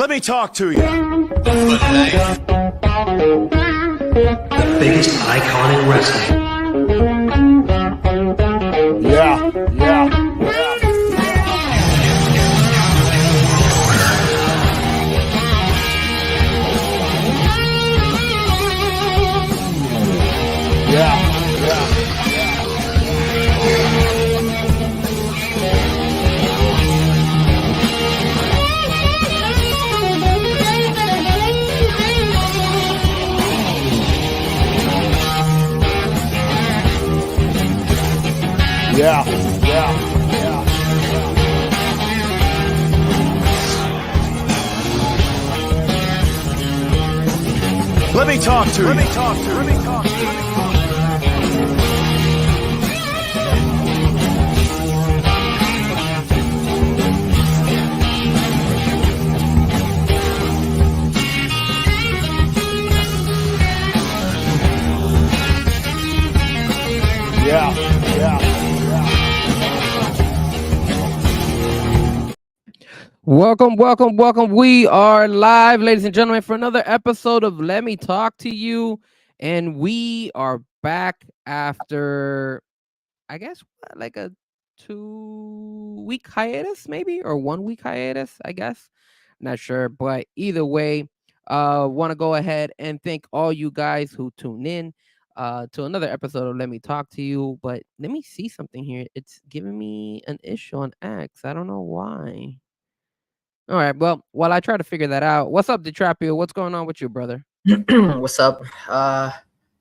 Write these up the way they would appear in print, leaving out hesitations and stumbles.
Let me talk to you. The biggest icon in wrestling. Yeah. Yeah. Let me talk to you. Welcome. We are live, ladies and gentlemen, for another episode of Let Me Talk to You. And we are back after, I guess, like a 2-week hiatus, maybe, or 1-week hiatus, I guess. Not sure, but either way, want to go ahead and thank all you guys who tune in to another episode of Let Me Talk to You. But let me see something here. It's giving me an issue on X. I don't know why. All right. Well, while I try to figure that out, what's up, DITRAPIO? What's going on with you, brother? What's up?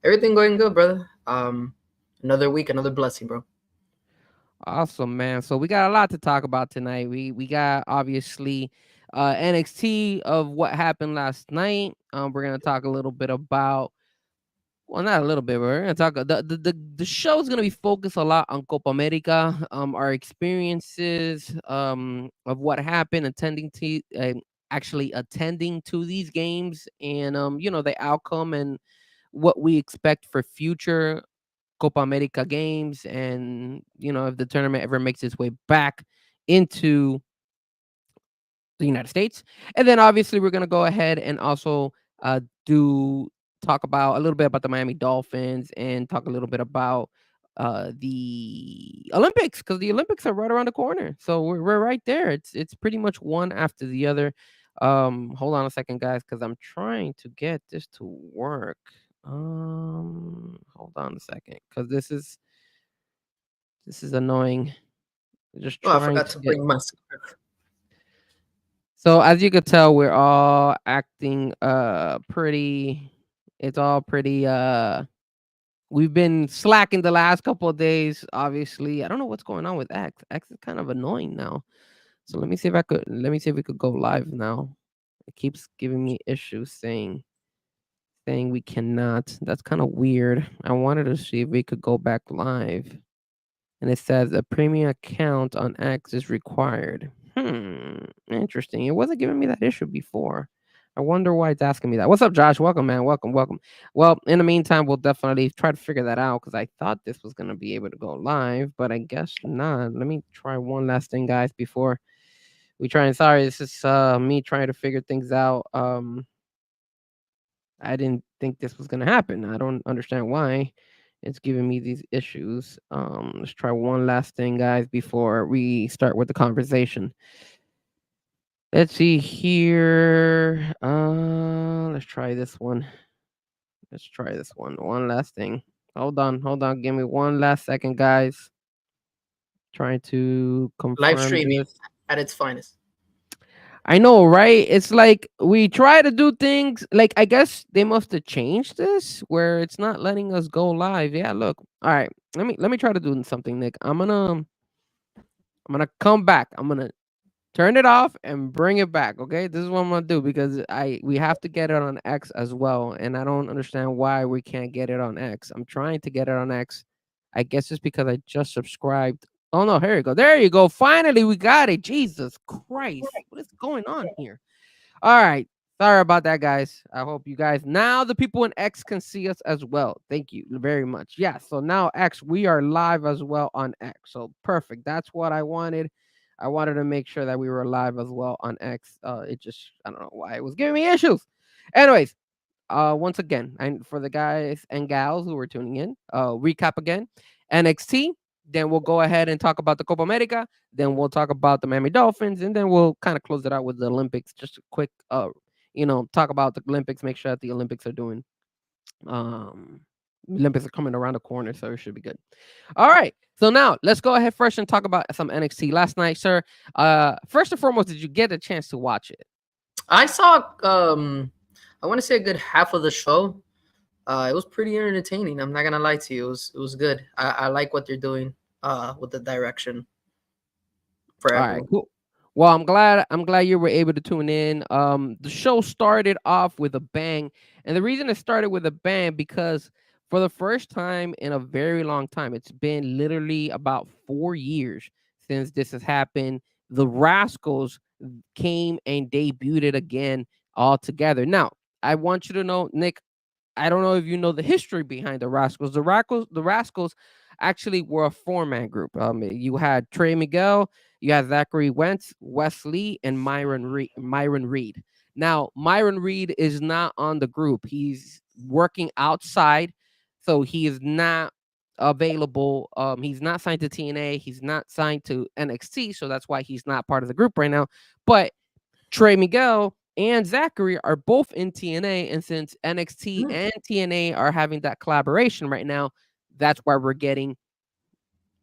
Everything going good, brother. Another week, another blessing, bro. Awesome, man. So we got a lot to talk about tonight. We got obviously NXT of what happened last night. We're gonna talk a little bit about, well, not a little bit. We're gonna talk. The show is gonna be focused a lot on Copa America. Our experiences of what happened, actually attending to these games, and the outcome and what we expect for future Copa America games, and if the tournament ever makes its way back into the United States. And then obviously we're gonna go ahead and also talk about a little bit about the Miami Dolphins and talk a little bit about the Olympics, because the Olympics are right around the corner. So we're right there. It's pretty much one after the other. Hold on a second, guys, because I'm trying to get this to work. Hold on a second, because this is annoying. Just Oh, I trying forgot to bring my script. So as you could tell, we're all acting pretty. It's all pretty. We've been slacking the last couple of days. Obviously, I don't know what's going on with X. X is kind of annoying now. So let me see if we could go live now. It keeps giving me issues saying we cannot. That's kind of weird. I wanted to see if we could go back live. And it says a premium account on X is required. Interesting. It wasn't giving me that issue before. I wonder why it's asking me that. What's up, Josh? Welcome, man. Welcome. Well, in the meantime, we'll definitely try to figure that out, because I thought this was going to be able to go live, but I guess not. Let me try one last thing, guys, before we try. And sorry, this is me trying to figure things out. I didn't think this was going to happen. I don't understand why it's giving me these issues. Let's try one last thing, guys, before we start with the conversation. Let's see here. Let's try this one. One last thing. Hold on. Give me one last second, guys. Trying to confirm Live streaming this. at its finest. I know, right? It's like we try to do things like, I guess they must have changed this where it's not letting us go live. Yeah, look. All right. Let me try to do something, Nick. I'm gonna come back. I'm gonna turn it off and bring it back. Okay, this is what I'm gonna do, because we have to get it on X as well, and I don't understand why we can't get it on X. I'm trying to get it on X. I guess it's because I just subscribed. Oh no, here you go. There you go. Finally, we got it. Jesus Christ, what is going on here? All right. Sorry about that, guys. I hope you guys, now the people in X can see us as well. Thank you very much. Yeah, so now X, we are live as well on X. So perfect. That's what I wanted. I wanted to make sure that we were live as well on X. It just I don't know why it was giving me issues. Anyways, once again, and for the guys and gals who are tuning in, recap again. NXT. Then we'll go ahead and talk about the Copa America. Then we'll talk about the Miami Dolphins, and then we'll kind of close it out with the Olympics. Just a quick, talk about the Olympics. Make sure that the Olympics are doing. Olympics are coming around the corner, so it should be good. All right. So now let's go ahead first and talk about some NXT last night, sir. First and foremost, did you get a chance to watch it? I saw I want to say a good half of the show. It was pretty entertaining. I'm not gonna lie to you. It was good. I like what they're doing with the direction for All everyone. right, cool. Well, I'm glad you were able to tune in. The show started off with a bang, and the reason it started with a bang because for the first time in a very long time, it's been literally about 4 years since this has happened. The Rascals came and debuted again all together. Now, I want you to know, Nick, I don't know if you know the history behind the Rascals. The Rascals actually were a four-man group. You had Trey Miguel, you had Zachary Wentz, Wesley, and Myron Reed. Now, Myron Reed is not on the group. He's working outside, so he is not available. He's not signed to TNA. He's not signed to NXT, so that's why he's not part of the group right now. But Trey Miguel and Zachary are both in TNA, and since NXT and TNA are having that collaboration right now, that's why we're getting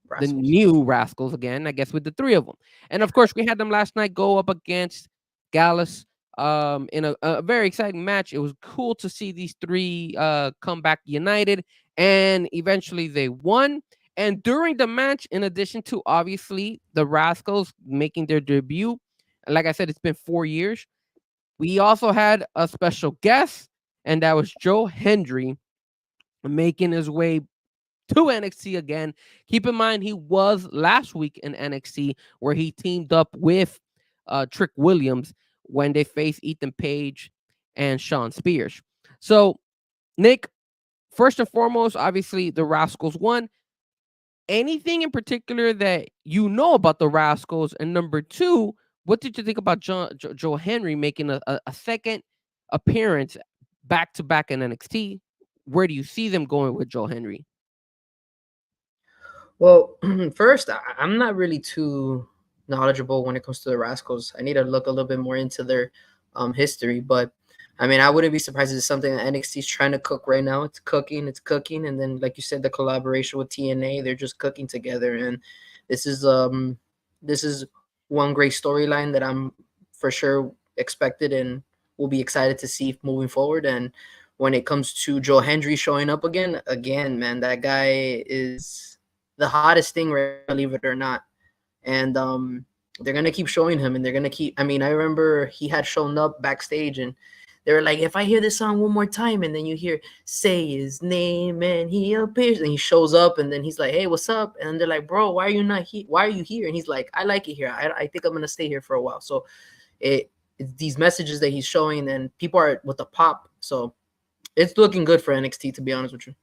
the Rascals. new Rascals again, I guess, with the three of them. And of course, we had them last night go up against Gallus in a very exciting match. It was cool to see these three come back united, and eventually they won. And during the match, in addition to obviously the Rascals making their debut, like I said, it's been 4 years. We also had a special guest, and that was Joe Hendry making his way to NXT again. Keep in mind, he was last week in NXT where he teamed up with Trick Williams when they faced Ethan Page and Sean Spears. So, Nick, first and foremost, obviously the Rascals won. Anything in particular that you know about the Rascals? And number two, what did you think about Joe Henry making a second appearance back to back in NXT? Where do you see them going with Joe Henry? Well, first, I'm not really too knowledgeable when it comes to the Rascals. I need to look a little bit more into their history, but I mean, I wouldn't be surprised if it's something that NXT is trying to cook right now. It's cooking, and then like you said, the collaboration with TNA, they're just cooking together, and this is one great storyline that I'm for sure expected and will be excited to see moving forward. And when it comes to Joe Hendry showing up again, man, that guy is the hottest thing, right? Believe it or not. And they're gonna keep showing him, and they're gonna keep. I mean, I remember he had shown up backstage, and they were like, "If I hear this song one more time," and then you hear "Say his name," and he appears, and he shows up, and then he's like, "Hey, what's up?" And they're like, "Bro, why are you not here? Why are you here?" And he's like, "I like it here. I think I'm gonna stay here for a while." So it's these messages that he's showing, and people are with the pop. So it's looking good for NXT, to be honest with you.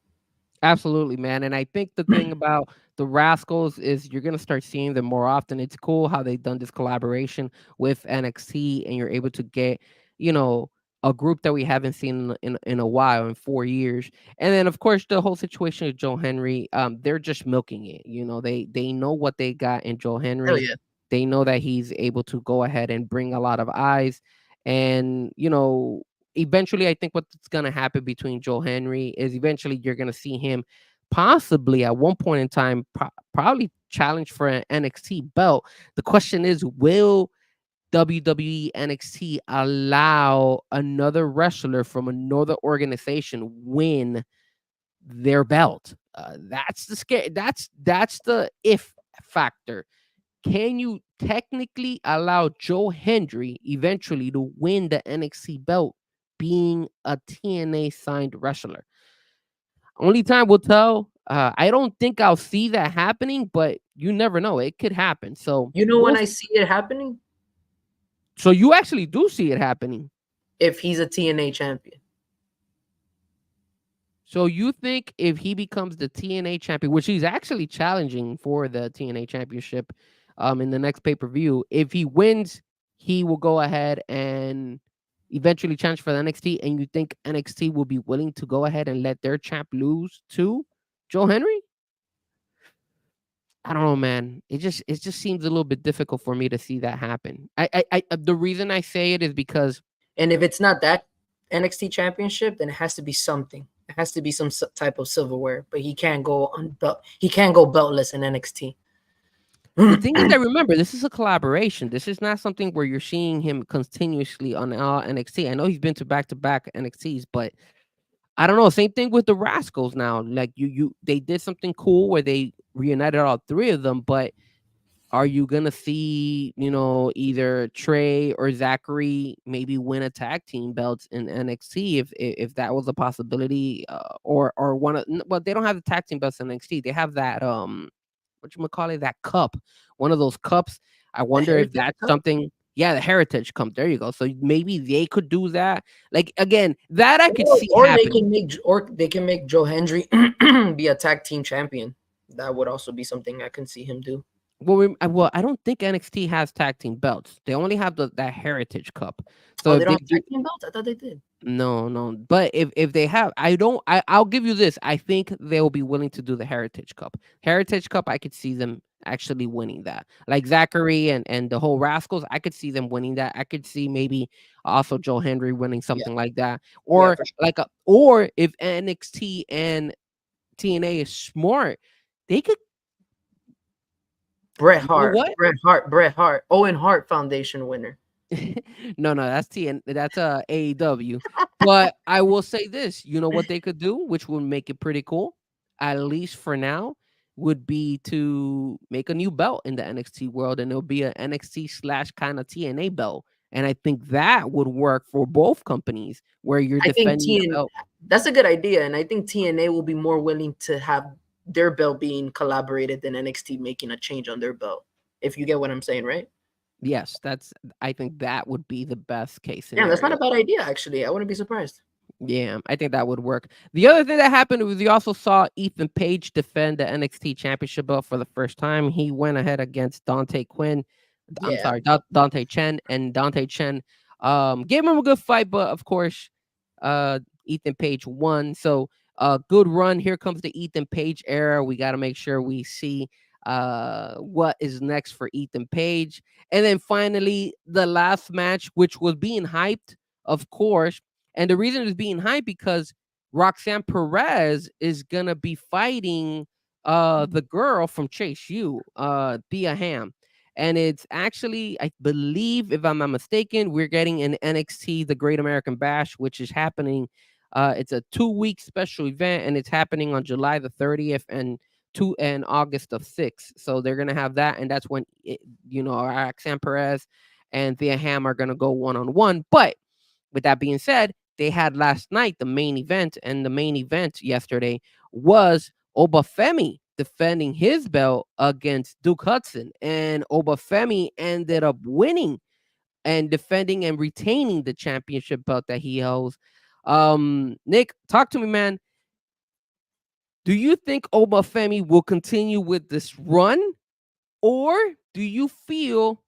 Absolutely, man. And I think the thing about the Rascals is you're gonna start seeing them more often. It's cool how they've done this collaboration with NXT, and you're able to get, you know, a group that we haven't seen in a while, in 4 years. And then of course the whole situation with Joe Henry, they're just milking it. They know what they got in Joe Hell Henry. yeah. They know that he's able to go ahead and bring a lot of eyes. And eventually I think what's going to happen between Joe Henry is eventually you're going to see him possibly at one point in time probably challenge for an NXT belt. The question is, will WWE NXT allow another wrestler from another organization win their belt? That's the scare. That's the if factor. Can you technically allow Joe Hendry eventually to win the NXT belt being a TNA signed wrestler? Only time will tell. I don't think I'll see that happening, but you never know. It could happen. So You know when I see it happening? So you actually do see it happening. If he's a TNA champion. So you think if he becomes the TNA champion, which he's actually challenging for the TNA championship, in the next pay-per-view. If he wins, he will go ahead and eventually challenge for the NXT. And you think NXT will be willing to go ahead and let their champ lose to Joe Henry? I don't know, man. It just seems a little bit difficult for me to see that happen. The reason I say it is because And if it's not that NXT championship, then it has to be something. It has to be some type of silverware. But he can't go he can't go beltless in NXT. the thing is that, remember, this is a collaboration. This is not something where you're seeing him continuously on NXT. I know he's been to back NXTs, but I don't know. Same thing with the Rascals now. Like they did something cool where they reunited all three of them, but are you gonna see, either Trey or Zachary maybe win a tag team belts in NXT if that was a possibility, or one of, well, they don't have the tag team belts in NXT. They have that what you call it, that cup, one of those cups. I wonder if Heritage that's Cup? something. Yeah, the Heritage Cup. There you go. So maybe they could do that. Like, again, that I could see Or happening. they can make Joe Hendry be a tag team champion. That would also be something I can see him do. Well, I don't think NXT has tag team belts. They only have that Heritage Cup. So Oh, if they don't they have do, tag team belts? I thought they did. no, no. But if they have, I'll give you this. I think they will be willing to do the Heritage Cup. Heritage Cup, I could see them actually winning that. Like Zachary and the whole Rascals, I could see them winning that. I could see maybe also Joe Henry winning Yeah, something like that. yeah, Or for sure. or if NXT and TNA is smart, they could, Bret you know Hart, what? Bret Hart, Owen Hart Foundation winner. No, that's that's AEW. But I will say this, you know what they could do, which would make it pretty cool, at least for now, would be to make a new belt in the NXT world, and it'll be a NXT slash kind of TNA belt. And I think that would work for both companies, where you're I think defending the belt. That's a good idea, and I think TNA will be more willing to have their belt being collaborated than NXT making a change on their belt. If you get what I'm saying, right? Yes, I think that would be the best case Yeah, that's not a scenario. bad idea, actually. I wouldn't be surprised. Yeah, I think that would work. The other thing that happened was you also saw Ethan Page defend the NXT Championship belt for the first time. He went ahead against Dante Quinn. I'm Yeah. sorry, Dante Chen, and Dante Chen gave him a good fight, but of course, Ethan Page won. So, good run. Here comes the Ethan Page era. We got to make sure we see what is next for Ethan Page. And then finally, the last match, which was being hyped, of course. And the reason it's being hyped because Roxanne Perez is gonna be fighting the girl from Chase U, Thea Ham. And it's actually, I believe, if I'm not mistaken, we're getting an NXT The Great American Bash, which is happening. It's a 2-week special event, and it's happening on July the 30th and August the 6th. So they're gonna have that, and that's when Roxanne Perez and Thea Ham are gonna go 1-on-1. But with that being said, they had last night the main event, and the main event yesterday was Obafemi defending his belt against Duke Hudson, and Obafemi ended up winning and defending and retaining the championship belt that he holds. Nick, talk to me, man. Do you think Obafemi will continue with this run, or do you feel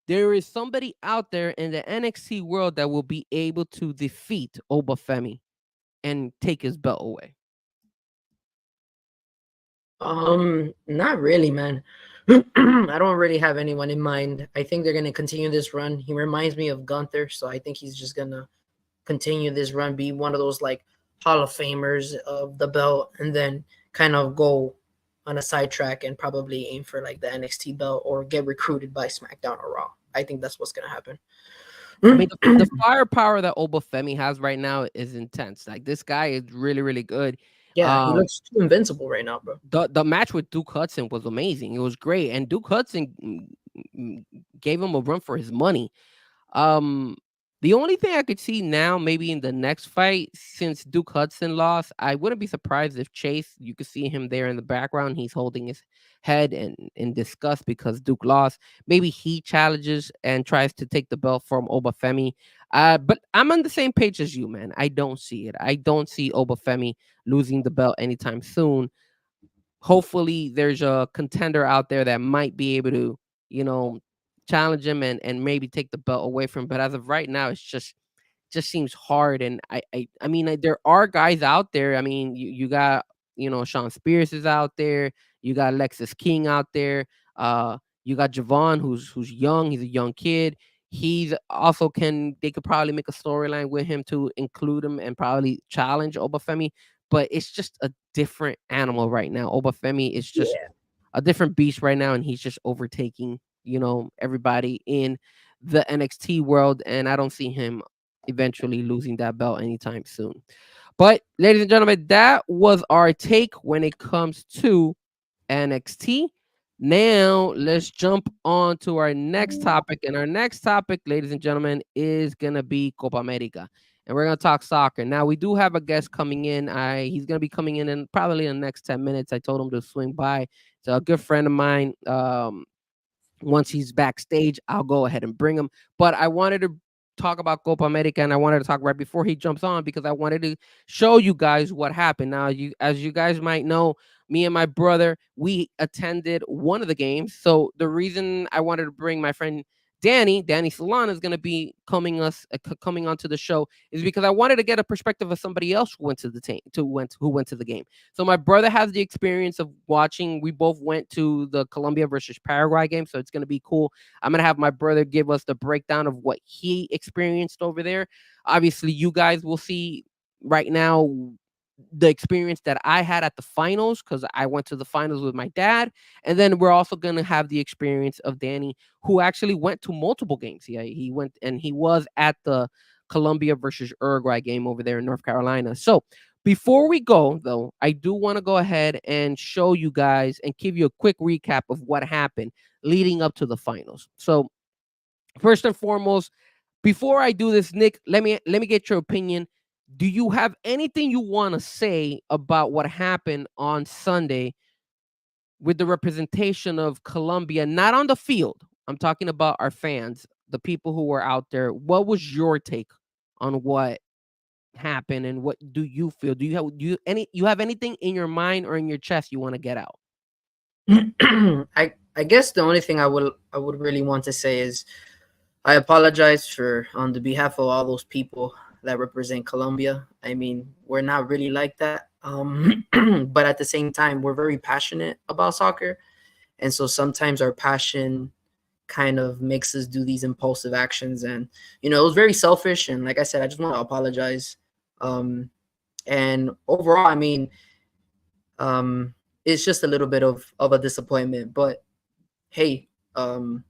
there is somebody out there in the NXT world that will be able to defeat Obafemi and take his belt away? Not really, man. I don't really have anyone in mind. I think they're gonna continue this run. He reminds me of Gunther, so I think he's just gonna continue this run, be one of those like Hall of Famers of the belt, and then kind of go on a sidetrack and probably aim for like the NXT belt or get recruited by SmackDown or Raw. I think that's what's gonna happen. I mean, the firepower that Obafemi has right now is intense. Like, this guy is really, really good. Yeah, he Um, looks too invincible right now, bro. the match with Duke Hudson was amazing. It was great, and Duke Hudson gave him a run for his money. Um, the only thing I could see now, maybe in the next fight, since Duke Hudson lost, I wouldn't be surprised if Chase, you could see him there in the background. He's holding his head and in disgust because Duke lost. Maybe he challenges and tries to take the belt from Obafemi. But I'm on the same page as you, man. I don't see it. I don't see Obafemi losing the belt anytime soon. Hopefully, there's a contender out there that might be able to you know, challenge him and maybe take the belt away from him. But as of right now, it's just seems hard. And I mean, there are guys out there. I mean, you got, Sean Spears is out there. You got Lexus King out there. You got Javon, who's young. He's a young kid. He's also can they could probably make a storyline with him to include him and probably challenge Obafemi. But it's just a different animal right now. Obafemi is just Yeah. a different beast right now, and he's just overtaking, everybody in the NXT world. And I don't see him eventually losing that belt anytime soon. But ladies and gentlemen, that was our take when it comes to NXT. Now let's jump on to our next topic. And our next topic, ladies and gentlemen, is gonna be Copa America. And we're gonna talk soccer. Now we do have a guest coming in. He's gonna be coming in probably in the next 10 minutes. I told him to swing by. So a good friend of mine. Once he's backstage, I'll go ahead and bring him. But I wanted to talk about Copa America, and I wanted to talk right before he jumps on because I wanted to show you guys what happened. Now, as you guys might know, me and my brother, we attended one of the games. So the reason I wanted to bring my friend Danny Solana is going to be coming onto the show is because I wanted to get a perspective of somebody else who went to the who went to the game. So my brother has the experience of watching. We both went to the Colombia versus Paraguay game, so it's going to be cool. I'm going to have my brother give us the breakdown of what he experienced over there. Obviously, you guys will see right now the experience that I had at the finals because I went to the finals with my dad. And then we're also going to have the experience of Danny, who actually went to multiple games. Yeah, he went and he was at the Colombia versus Uruguay game over there in North Carolina. So before we go, though, I do want to go ahead and show you guys and give you a quick recap of what happened leading up to the finals. So first and foremost, before I do this, Nick, let me get your opinion. Do you have anything you want to say about what happened on Sunday with the representation of Colombia, not on the field? I'm talking about our fans, the people who were out there. What was your take on what happened and what do you feel? Do you have anything in your mind or in your chest you want to get out? I guess the only thing I would really want to say is I apologize for on the behalf of all those people that represent Colombia. I mean, we're not really like that. But at the same time, we're very passionate about soccer. And so sometimes our passion kind of makes us do these impulsive actions. And, it was very selfish. And like I said, I just want to apologize. And overall, I mean, it's just a little bit of a disappointment. But hey, we'll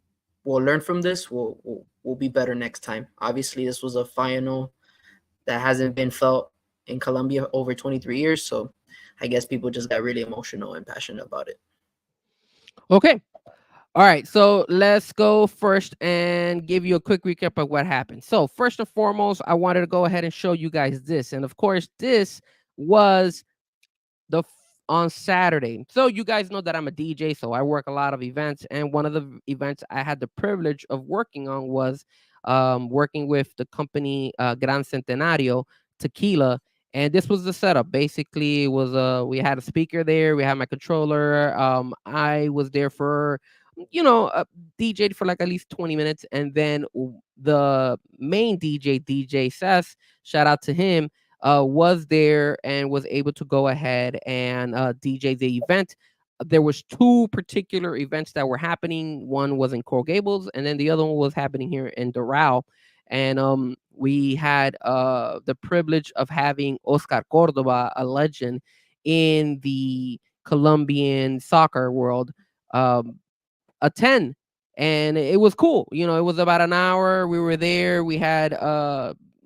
learn from this. We'll be better next time. Obviously, this was a final that hasn't been felt in Colombia over 23 years. So I guess people just got really emotional and passionate about it. Okay. All right, so let's go first and give you a quick recap of what happened. So first and foremost, I wanted to go ahead and show you guys this. And of course, this was on Saturday. So you guys know that I'm a DJ, so I work a lot of events. And one of the events I had the privilege of working on was working with the company Gran Centenario Tequila. And this was the setup. Basically, it was we had a speaker there, we had my controller. I was there for DJ'd for like at least 20 minutes. And then the main DJ Seth, shout out to him, was there and was able to go ahead and DJ the event. There was two particular events that were happening. One was in Coral Gables, and then the other one was happening here in Doral. And we had the privilege of having Oscar Cordova, a legend in the Colombian soccer world, attend, and it was cool. It was about an hour. We were there. We had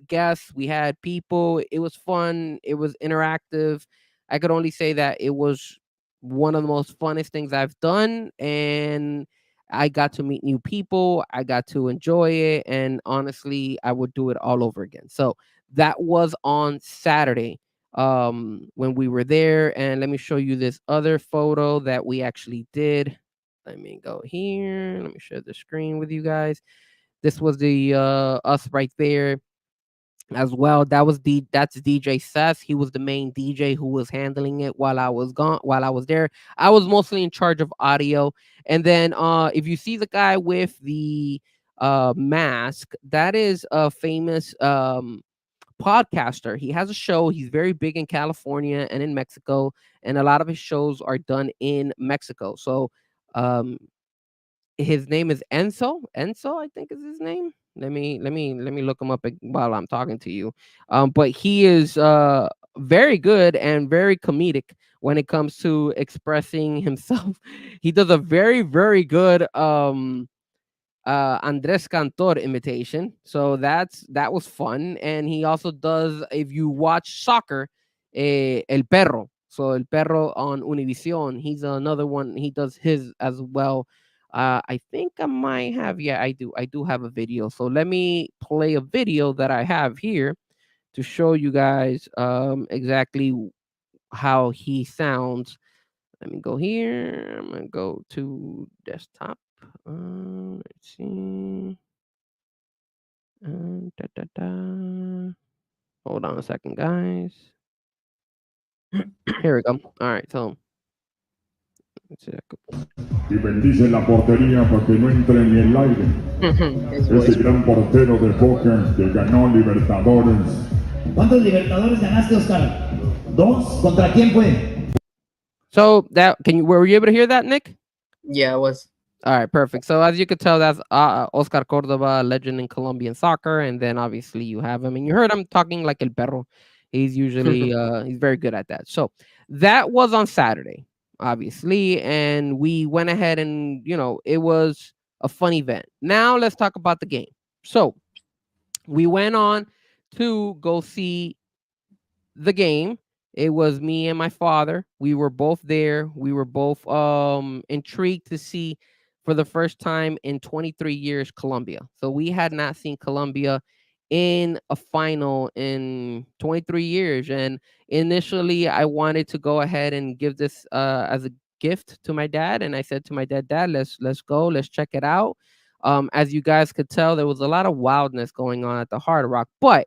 guests. We had people. It was fun. It was interactive. I could only say that it was one of the most funnest things I've done, and I got to meet new people. I got to enjoy it, and honestly, I would do it all over again. So that was on Saturday when we were there. And let me show you this other photo that we actually did. Let me go here. Let me share the screen with you guys. This was the us right there. as well. That's DJ Seth. He was the main DJ who was handling it while I was gone, while I was there. I was mostly in charge of audio. And then if you see the guy with the mask, that is a famous podcaster. He has a show. He's very big in California and in Mexico, and a lot of his shows are done in Mexico. So um his name is Enzo. Enzo, I think is his name. Let me look him up while I'm talking to you. But he is very good and very comedic when it comes to expressing himself. He does a very good Andres Cantor imitation. So that was fun. And he also does, if you watch soccer, El Perro. So El Perro on Univision. He's another one. He does his as well. I think I might have. Yeah, I do. I do have a video. So let me play a video that I have here to show you guys exactly how he sounds. Let me go here. I'm gonna go to desktop. Let's see. Da, da, da. Hold on a second, guys. Here we go. All right, so let's see. Y bendice la portería para que no entre ni el aire. His voice. Ese gran portero de Boca que ganó Libertadores. ¿Cuántos Libertadores ganaste, Oscar? ¿Dos? ¿Contra quién fue? So that were you able to hear that, Nick? Yeah, it was. All right, perfect. So as you could tell, that's Oscar Cordova, legend in Colombian soccer, and then obviously you have him, and you heard him talking like El Perro. He's usually he's very good at that. So that was on Saturday, obviously, and we went ahead and it was a fun event. Now let's talk about the game. So we went on to go see the game. It was me and my father. We were both there. We were both intrigued to see for the first time in 23 years Colombia. So we had not seen Colombia in a final in 23 years, and initially I wanted to go ahead and give this as a gift to my dad, and I said to my dad, let's go, let's check it out. As you guys could tell, there was a lot of wildness going on at the Hard Rock, but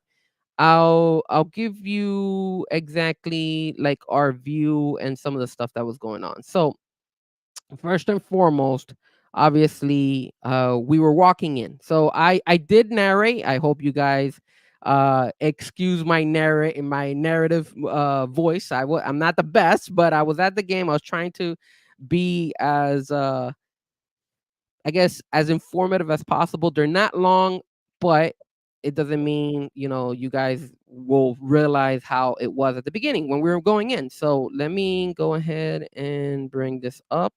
I'll give you exactly like our view and some of the stuff that was going on. So first and foremost, obviously, we were walking in. So I did narrate. I hope you guys excuse my narrative voice. I'm not the best, but I was at the game. I was trying to be as I guess as informative as possible. They're not long, but it doesn't mean you guys will realize how it was at the beginning when we were going in. So let me go ahead and bring this up.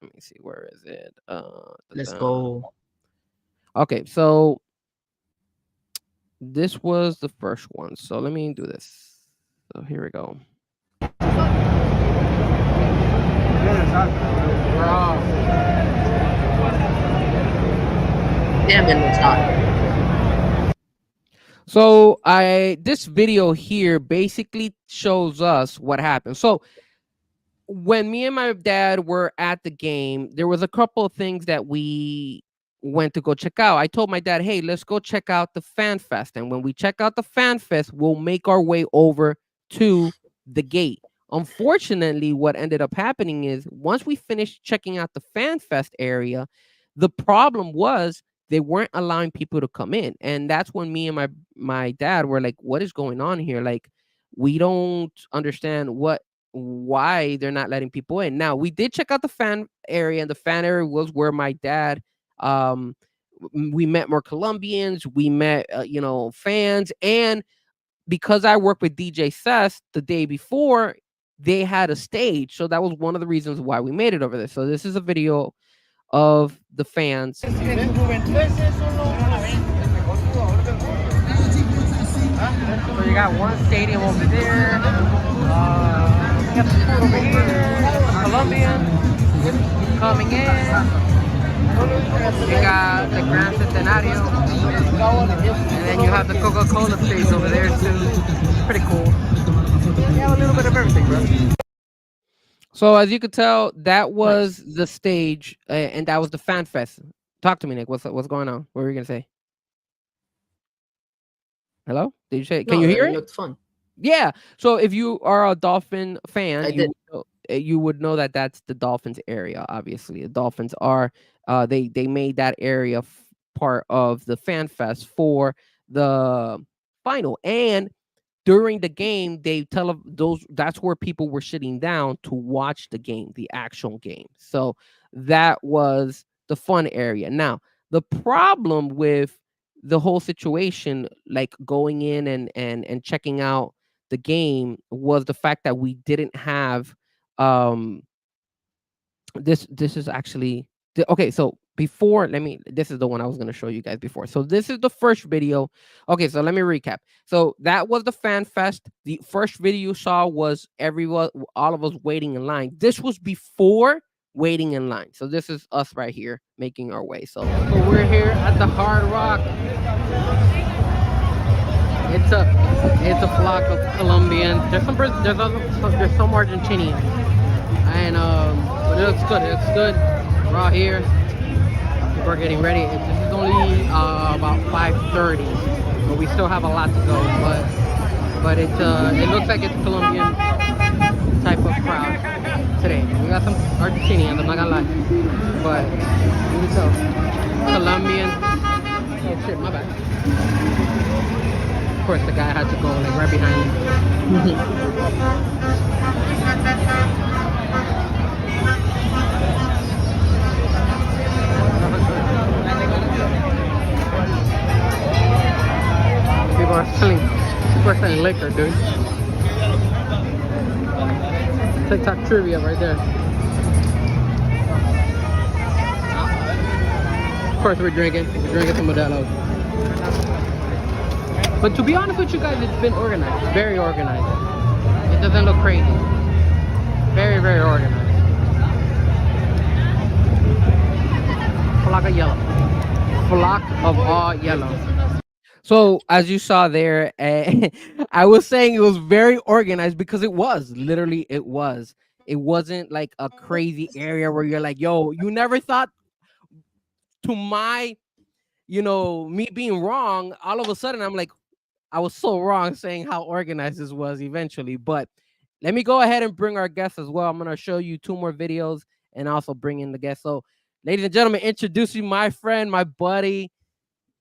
Let me see, where is it? Let's go. Okay, so this was the first one. So let me do this. So here we go. Damn, it looks hot. So this video here basically shows us what happened. So when me and my dad were at the game, there was a couple of things that we went to go check out. I told my dad, hey, let's go check out the Fan Fest. And when we check out the Fan Fest, we'll make our way over to the gate. Unfortunately, what ended up happening is once we finished checking out the Fan Fest area, the problem was they weren't allowing people to come in. And that's when me and my dad were like, what is going on here? Like, we don't understand why they're not letting people in. Now, we did check out the fan area, and the fan area was where my dad we met more Colombians, we met fans, and because I worked with DJ Seth the day before, they had a stage. So that was one of the reasons why we made it over there. So this is a video of the fans. So you got one stadium over there. We got the food over here. Colombian coming in. You got the Grand Centenario. And then you have the Coca-Cola stage over there too. Pretty cool. You have a little bit of everything, bro. So as you could tell, that was the stage, and that was the Fan Fest. Talk to me, Nick. What's going on? What were you gonna say? Hello? Did you say? Can No, you that hear it it? looked fun. Yeah. So if you are a Dolphin fan, I did. you would know that that's the Dolphins area. Obviously, the Dolphins are they made that area part of the fan fest for the final, and during the game they tell those that's where people were sitting down to watch the game, the actual game. So that was the fun area. Now the problem with the whole situation, like going in and checking out the game, was the fact that we didn't have um this is actually okay. So before, let me this is the one I was going to show you guys before. So this is the first video. Okay, so let me recap. So that was the fan fest. The first video you saw was everyone, all of us waiting in line. This was before waiting in line. So this is us right here making our way. So we're here at the Hard Rock. It's a flock of Colombians. There's some there's some Argentinians, and but it looks good. It looks good. We're all here. People are getting ready. This is only about 5:30, but we still have a lot to go. But it looks like it's Colombian type of crowd today. We got some Argentinians. I'm not gonna lie, but you can tell Colombian. Oh shit, my bad. Of course, the guy had to go like right behind me. People are selling liquor, dude. TikTok trivia right there. Of course, we're drinking some Modelo. But to be honest with you guys, it's been organized, very organized. It doesn't look crazy. Very, very organized. Flock of yellow. Flock of all yellow. So as you saw there, I was saying it was very organized because it was. Literally, it was. It wasn't like a crazy area where you're like, yo, you never thought, to my, me being wrong, all of a sudden I'm like, I was so wrong saying how organized this was eventually. But let me go ahead and bring our guests as well. I'm going to show you 2 more videos and also bring in the guests. So, ladies and gentlemen, introducing my friend, my buddy,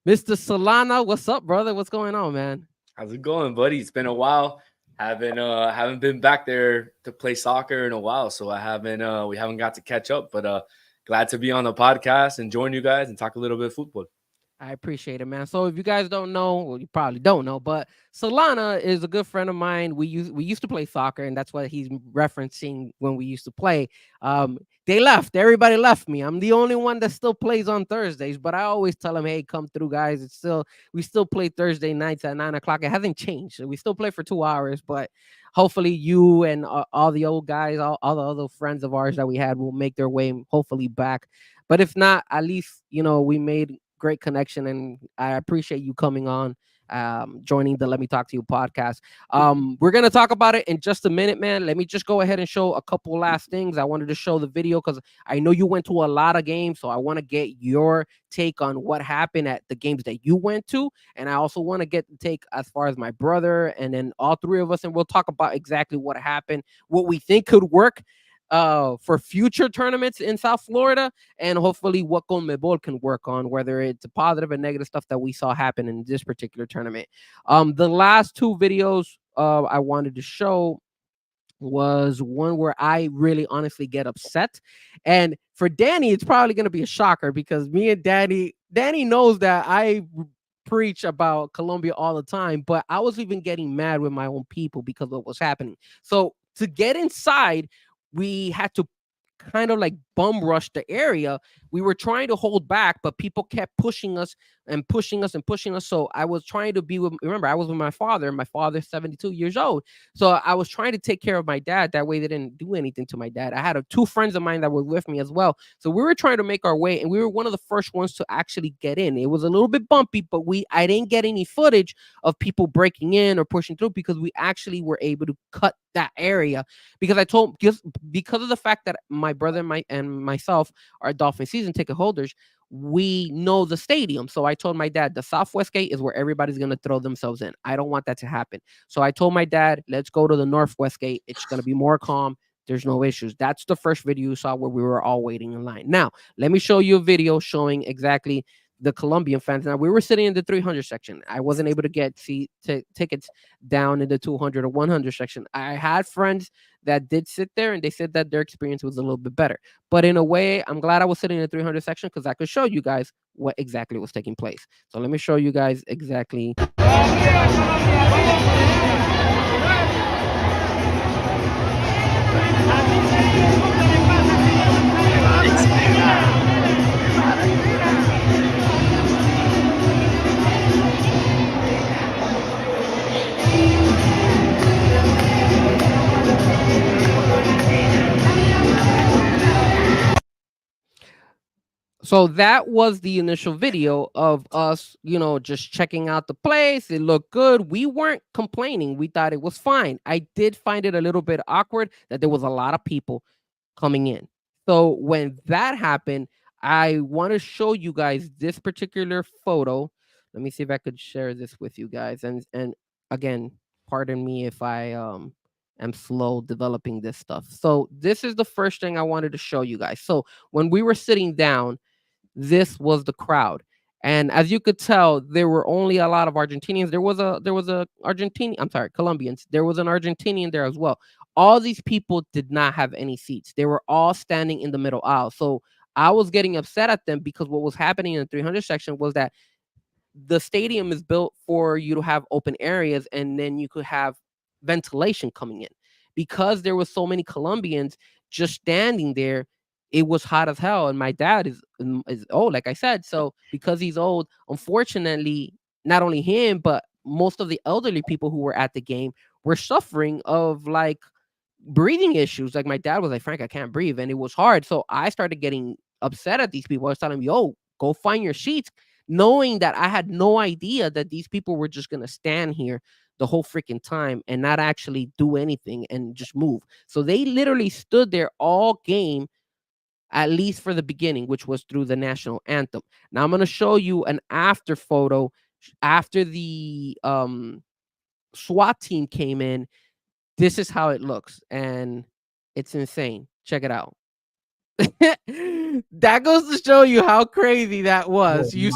Mr. Solana. What's up, brother? What's going on, man? How's it going, buddy? It's been a while. Haven't been back there to play soccer in a while, so we haven't got to catch up. But glad to be on the podcast and join you guys and talk a little bit of football. I appreciate it, man. So if you guys don't know, well, you probably don't know, but Solana is a good friend of mine. We used to play soccer, and that's what he's referencing when we used to play. They left. Everybody left me. I'm the only one that still plays on Thursdays, but I always tell them, hey, come through, guys. We still play Thursday nights at 9:00. It hasn't changed. We still play for 2 hours, but hopefully you and all the old guys, all the other friends of ours that we had will make their way hopefully back. But if not, at least, we made great connection, and I appreciate you coming on, joining the Let Me Talk to You podcast. We're gonna talk about it in just a minute, man. Let me just go ahead and show a couple last things. I wanted to show the video because I know you went to a lot of games, so I want to get your take on what happened at the games that you went to, and I also want to get the take as far as my brother and then all 3 of us, and we'll talk about exactly what happened, what we think could work for future tournaments in South Florida, and hopefully what CONMEBOL can work on, whether it's positive and negative stuff that we saw happen in this particular tournament. The last 2 videos I wanted to show was one where I really honestly get upset. And for Danny, it's probably going to be a shocker because me and Danny knows that I preach about Colombia all the time, but I was even getting mad with my own people because of what was happening. So to get inside, we had to kind of like bum rush the area. We were trying to hold back, but people kept pushing us and pushing us and pushing us. So I was trying to be with, remember, I was with my father. My father's 72 years old. So I was trying to take care of my dad. That way they didn't do anything to my dad. I had 2 friends of mine that were with me as well. So we were trying to make our way, and we were one of the first ones to actually get in. It was a little bit bumpy, but I didn't get any footage of people breaking in or pushing through because we actually were able to cut that area, because because of the fact that my brother and myself are Dolphin season ticket holders. we know the stadium. So I told my dad, the southwest gate is where everybody's going to throw themselves in. I don't want that to happen. So I told my dad, let's go to the northwest gate. It's going to be more calm. There's no issues. That's the first video you saw where we were all waiting in line. Now, let me show you a video showing exactly the Colombian fans. Now, we were sitting in the 300 section. I wasn't able to get tickets down in the 200 or 100 section. I had friends that did sit there, and they said that their experience was a little bit better. But in a way, I'm glad I was sitting in the 300 section because I could show you guys what exactly was taking place. So let me show you guys exactly. So that was the initial video of us, just checking out the place. It looked good. We weren't complaining. We thought it was fine. I did find it a little bit awkward that there was a lot of people coming in. So when that happened, I want to show you guys this particular photo. Let me see if I could share this with you guys. And again, pardon me if I am slow developing this stuff. So this is the first thing I wanted to show you guys. So when we were sitting down, this was the crowd, and as you could tell, there were only a lot of Argentinians. There was a Argentinian. I'm sorry, Colombians. There was an Argentinian there as well. All these people did not have any seats. They were all standing in the middle aisle. So I was getting upset at them because what was happening in the 300 section was that the stadium is built for you to have open areas, and then you could have ventilation coming in. Because there was so many Colombians just standing there, it was hot as hell. And my dad is old, like I said. So because he's old, unfortunately, not only him, but most of the elderly people who were at the game were suffering of like breathing issues. Like my dad was like, Frank, I can't breathe. And it was hard. So I started getting upset at these people. I was telling them, yo, go find your seats, knowing that I had no idea that these people were just going to stand here the whole freaking time and not actually do anything and just move. So they literally stood there all game, at least for the beginning, which was through the national anthem. Now I'm going to show you an after photo after the SWAT team came in. This is how it looks, and it's insane. Check it out. That goes to show you how crazy that was. You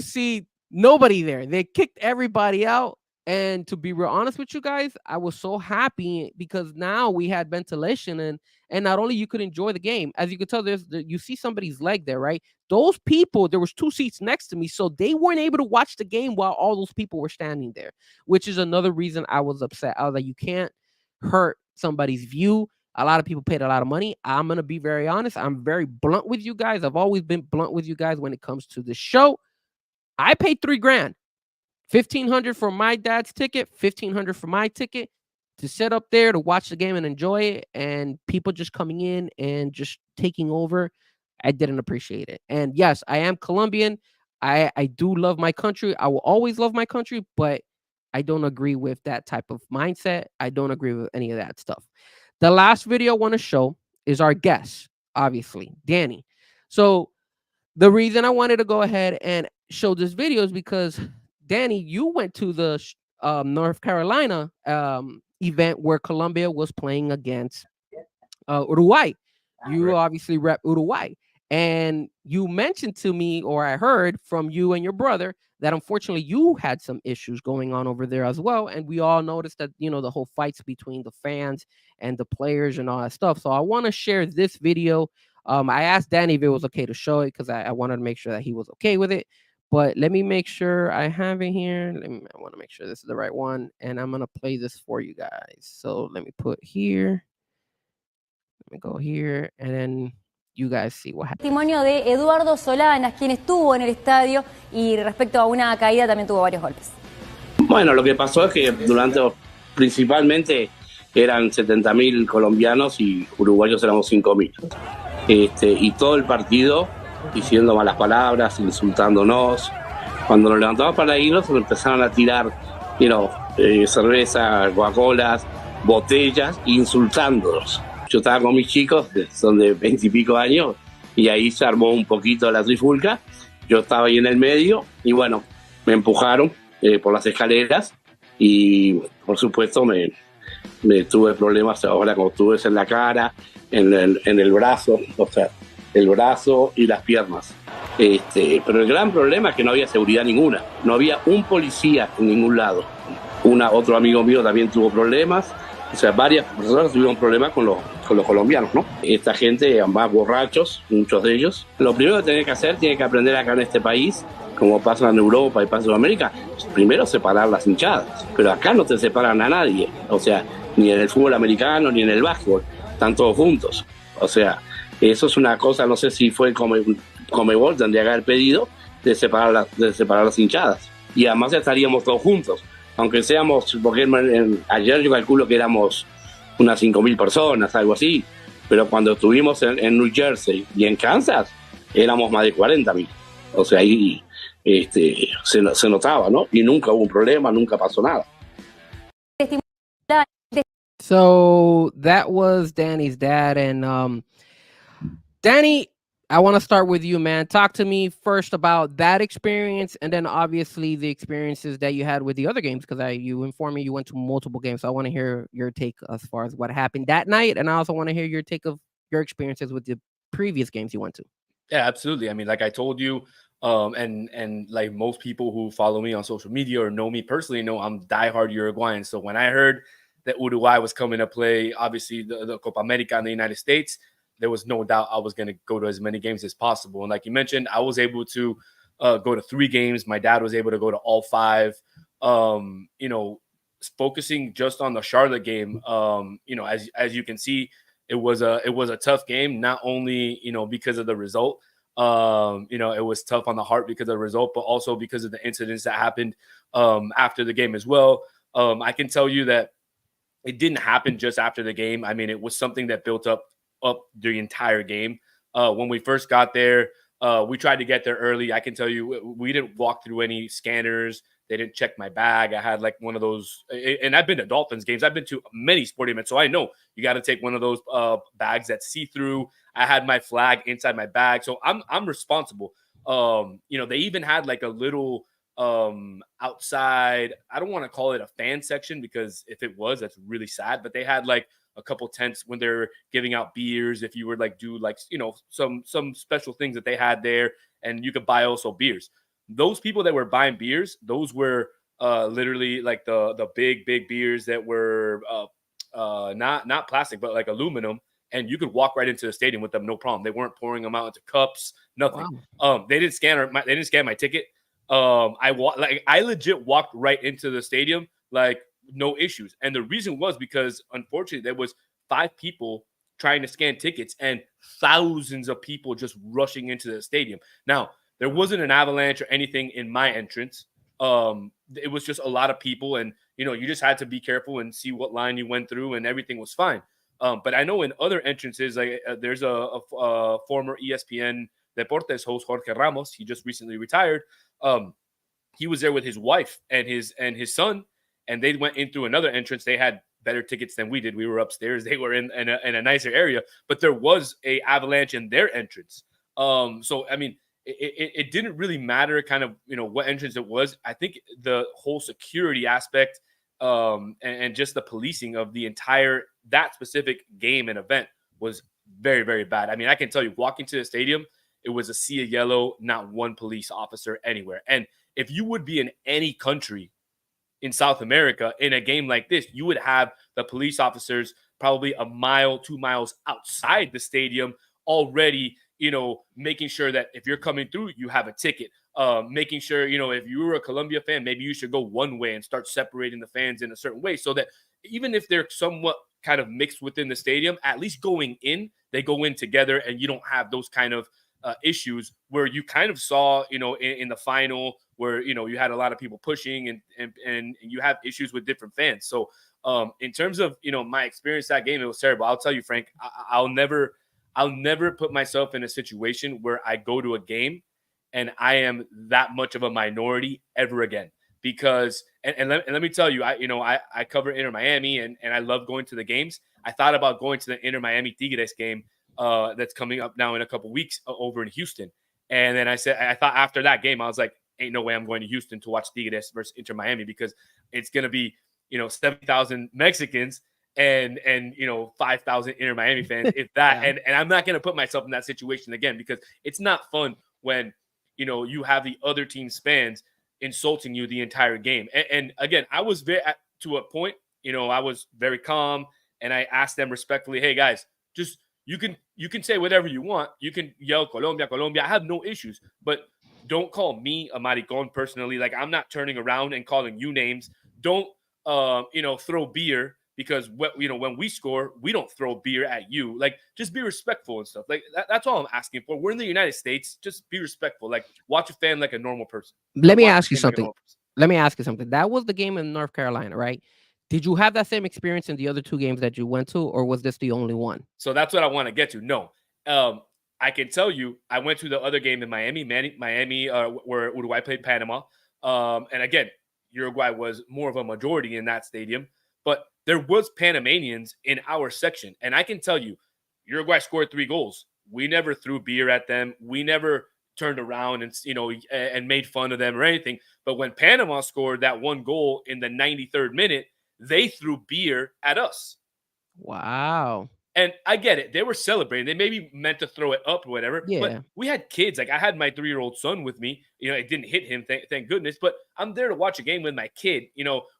see nobody there. They kicked everybody out. And to be real honest with you guys, I was so happy because now we had ventilation, and not only you could enjoy the game, as you could tell, you see somebody's leg there, right? Those people, there was 2 seats next to me, so they weren't able to watch the game while all those people were standing there, which is another reason I was upset. I was like, you can't hurt somebody's view. A lot of people paid a lot of money. I'm going to be very honest. I'm very blunt with you guys. I've always been blunt with you guys when it comes to the show. I paid $3,000. $1,500 for my dad's ticket, $1,500 for my ticket to sit up there to watch the game and enjoy it. And people just coming in and just taking over, I didn't appreciate it. And yes, I am Colombian. I do love my country. I will always love my country, but I don't agree with that type of mindset. I don't agree with any of that stuff. The last video I want to show is our guest, obviously, Danny. So the reason I wanted to go ahead and show this video is because Danny, you went to the North Carolina event where Colombia was playing against Uruguay. You obviously rep Uruguay. And you mentioned to me, or I heard from you and your brother, that unfortunately you had some issues going on over there as well. And we all noticed that, the whole fights between the fans and the players and all that stuff. So I want to share this video. I asked Danny if it was okay to show it because I wanted to make sure that he was okay with it. But let me make sure I have it here. I want to make sure this is the right one. And I'm going to play this for you guys. So let me put here. Let me go here. And then you guys see what happened. Testimonio de Eduardo Solanas, quien estuvo en el estadio y respecto a una caída también tuvo varios golpes. Bueno, lo que pasó es que principalmente eran 70.000 colombianos y uruguayos éramos 5.000. Y todo el partido diciendo malas palabras, insultándonos. Cuando nos levantamos para irnos, nos empezaron a tirar, cerveza, Coca-Colas, botellas, insultándonos. Yo estaba con mis chicos, que son de 20 y pico años, y ahí se armó un poquito la trifulca. Yo estaba ahí en el medio y bueno, me empujaron por las escaleras y por supuesto me tuve problemas ahora con tubes en la cara, en el brazo, o sea, el brazo y las piernas. Pero el gran problema es que no había seguridad ninguna, no había un policía en ningún lado. Otro amigo mío también tuvo problemas, o sea, varias personas tuvieron problemas con los colombianos, ¿no? Esta gente, más borrachos, muchos de ellos. Lo primero que tiene que hacer, tiene que aprender acá en este país, como pasa en Europa y pasa en Sudamérica, primero separar las hinchadas, pero acá no te separan a nadie, o sea, ni en el fútbol americano ni en el básquetbol, están todos juntos, o sea, eso es una cosa, no sé si fue Comebol, tendría que haber pedido de separar las hinchadas, y además estaríamos todos juntos, aunque seamos, porque ayer yo calculo que éramos unas 5.000 personas, algo así, pero cuando estuvimos en New Jersey y en Kansas, éramos más de 40.000, o sea, ahí se notaba, ¿no? Y nunca hubo un problema, nunca pasó nada. So that was Danny's dad. And Danny, I want to start with you, man. Talk to me first about that experience, and then obviously the experiences that you had with the other games, because you informed me you went to multiple games. So I want to hear your take as far as what happened that night, and I also want to hear your take of your experiences with the previous games you went to. Yeah, absolutely. I mean, like I told you, and like most people who follow me on social media or know me personally know I'm diehard Uruguayan. So when I heard that Uruguay was coming to play, obviously the Copa America in the United States, there was no doubt I was going to go to as many games as possible. And like you mentioned, I was able to go to 3 games. My dad was able to go to all 5. You know, focusing just on the Charlotte game, you know, as you can see, it was a tough game, not only, you know, because of the result. You know, it was tough on the heart because of the result, but also because of the incidents that happened after the game as well. I can tell you that it didn't happen just after the game. I mean, it was something that built up the entire game. When we first got there, we tried to get there early. I can tell you, we didn't walk through any scanners. They didn't check my bag. I had like one of those, and I've been to Dolphins games. I've been to many sporting events, so I know you got to take one of those bags that's see-through. I had my flag inside my bag, so I'm responsible. You know, they even had like a little outside, I don't want to call it a fan section, because if it was, that's really sad, but they had like a couple tents when they're giving out beers, if you were like do like, you know, some special things that they had there, and you could buy also beers. Those people that were buying beers, those were literally like the big beers that were not plastic, but like aluminum, and you could walk right into the stadium with them, no problem. They weren't pouring them out into cups, nothing. Wow. They didn't scan my ticket. I legit walked right into the stadium, like no issues. And the reason was because unfortunately there was 5 people trying to scan tickets and thousands of people just rushing into the stadium. Now, there wasn't an avalanche or anything in my entrance. It was just a lot of people, and you know, you just had to be careful and see what line you went through, and everything was fine. But I know in other entrances, like there's a former ESPN Deportes host, Jorge Ramos. He just recently retired. He was there with his wife and his son, and they went in through another entrance. They had better tickets than we did. We were upstairs. They were in a nicer area, but there was a avalanche in their entrance. So I mean, it didn't really matter kind of, you know, what entrance it was. I think the whole security aspect and just the policing of that specific game and event was very, very bad. I mean, I can tell you, walking to the stadium, it was a sea of yellow, not one police officer anywhere. And if you would be in any country in South America in a game like this, you would have the police officers probably a mile, 2 miles outside the stadium already, you know, making sure that if you're coming through, you have a ticket. Making sure, you know, if you were a Colombia fan, maybe you should go one way and start separating the fans in a certain way, so that even if they're somewhat kind of mixed within the stadium, at least going in, they go in together, and you don't have those kind of issues where you kind of saw, you know, in the final where, you know, you had a lot of people pushing and you have issues with different fans. So in terms of, you know, my experience that game, it was terrible. I'll tell you, Frank, I'll never put myself in a situation where I go to a game and I am that much of a minority ever again. Because, and let me tell you, I cover Inter Miami and I love going to the games. I thought about going to the Inter Miami Tigres game that's coming up now in a couple weeks over in Houston. And then I thought after that game, I was like, ain't no way I'm going to Houston to watch Tigres versus Inter Miami, because it's going to be, 70,000 Mexicans and 5,000 Inter Miami fans, if that. Yeah. And I'm not going to put myself in that situation again, because it's not fun when, you have the other team's fans insulting you the entire game. And again, I was to a point, I was very calm, and I asked them respectfully, hey guys, just, you can say whatever you want. You can yell Colombia, Colombia. I have no issues, but don't call me a maricon personally. Like, I'm not turning around and calling you names. Don't, throw beer, because when we score, we don't throw beer at you. Like, just be respectful and stuff. Like, that's all I'm asking for. We're in the United States. Just be respectful. Like, watch a fan like a normal person. Let me ask you something. That was the game in North Carolina, right? Did you have that same experience in the other two games that you went to, or was this the only one? So that's what I want to get to. No. I can tell you, I went to the other game in Miami, where Uruguay played Panama. And again, Uruguay was more of a majority in that stadium, but there was Panamanians in our section. And I can tell you, Uruguay scored 3 goals. We never threw beer at them. We never turned around and made fun of them or anything. But when Panama scored that 1 goal in the 93rd minute, they threw beer at us. Wow. And I get it. They were celebrating. They maybe meant to throw it up or whatever. Yeah. But we had kids. Like, I had my 3-year-old son with me. It didn't hit him, thank goodness. But I'm there to watch a game with my kid.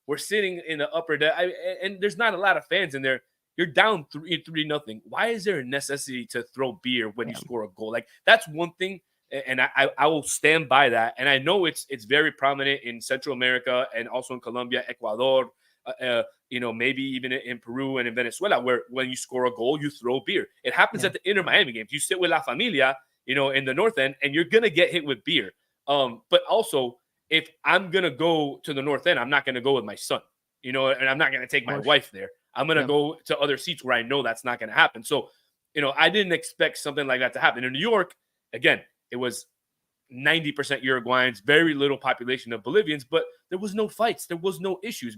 We're sitting in the upper deck, and there's not a lot of fans in there. You're down 3-0. Why is there a necessity to throw beer when you score a goal? Like, that's one thing, and I will stand by that. And I know it's very prominent in Central America and also in Colombia, Ecuador, maybe even in Peru and in Venezuela, where when you score a goal, you throw beer. It happens at the Inter Miami games. You sit with La Familia, in the North End, and you're going to get hit with beer. But also, if I'm going to go to the North End, I'm not going to go with my son, and I'm not going to take my wife there. I'm going to go to other seats where I know that's not going to happen. So, I didn't expect something like that to happen. In New York, again, it was 90% Uruguayans, very little population of Bolivians, but there was no fights. There was no issues.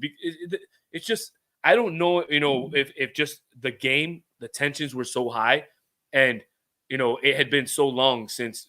It's just, I don't know, if just the game, the tensions were so high, and, it had been so long since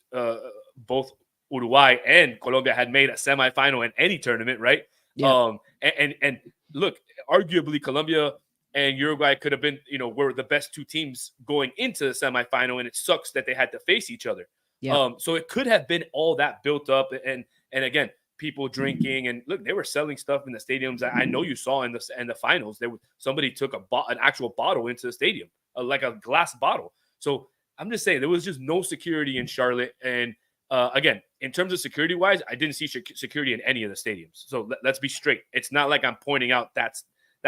both Uruguay and Colombia had made a semifinal in any tournament, right? Yeah. And look, arguably Colombia and Uruguay could have been, were the best 2 teams going into the semifinal, and it sucks that they had to face each other. Yeah. So it could have been all that built up, and again, people drinking, and look, they were selling stuff in the stadiums. I know you saw in the finals, somebody took an actual bottle into the stadium, like a glass bottle. So I'm just saying, there was just no security in Charlotte. And again, in terms of security wise, I didn't see security in any of the stadiums. So let's be straight. It's not like I'm pointing out that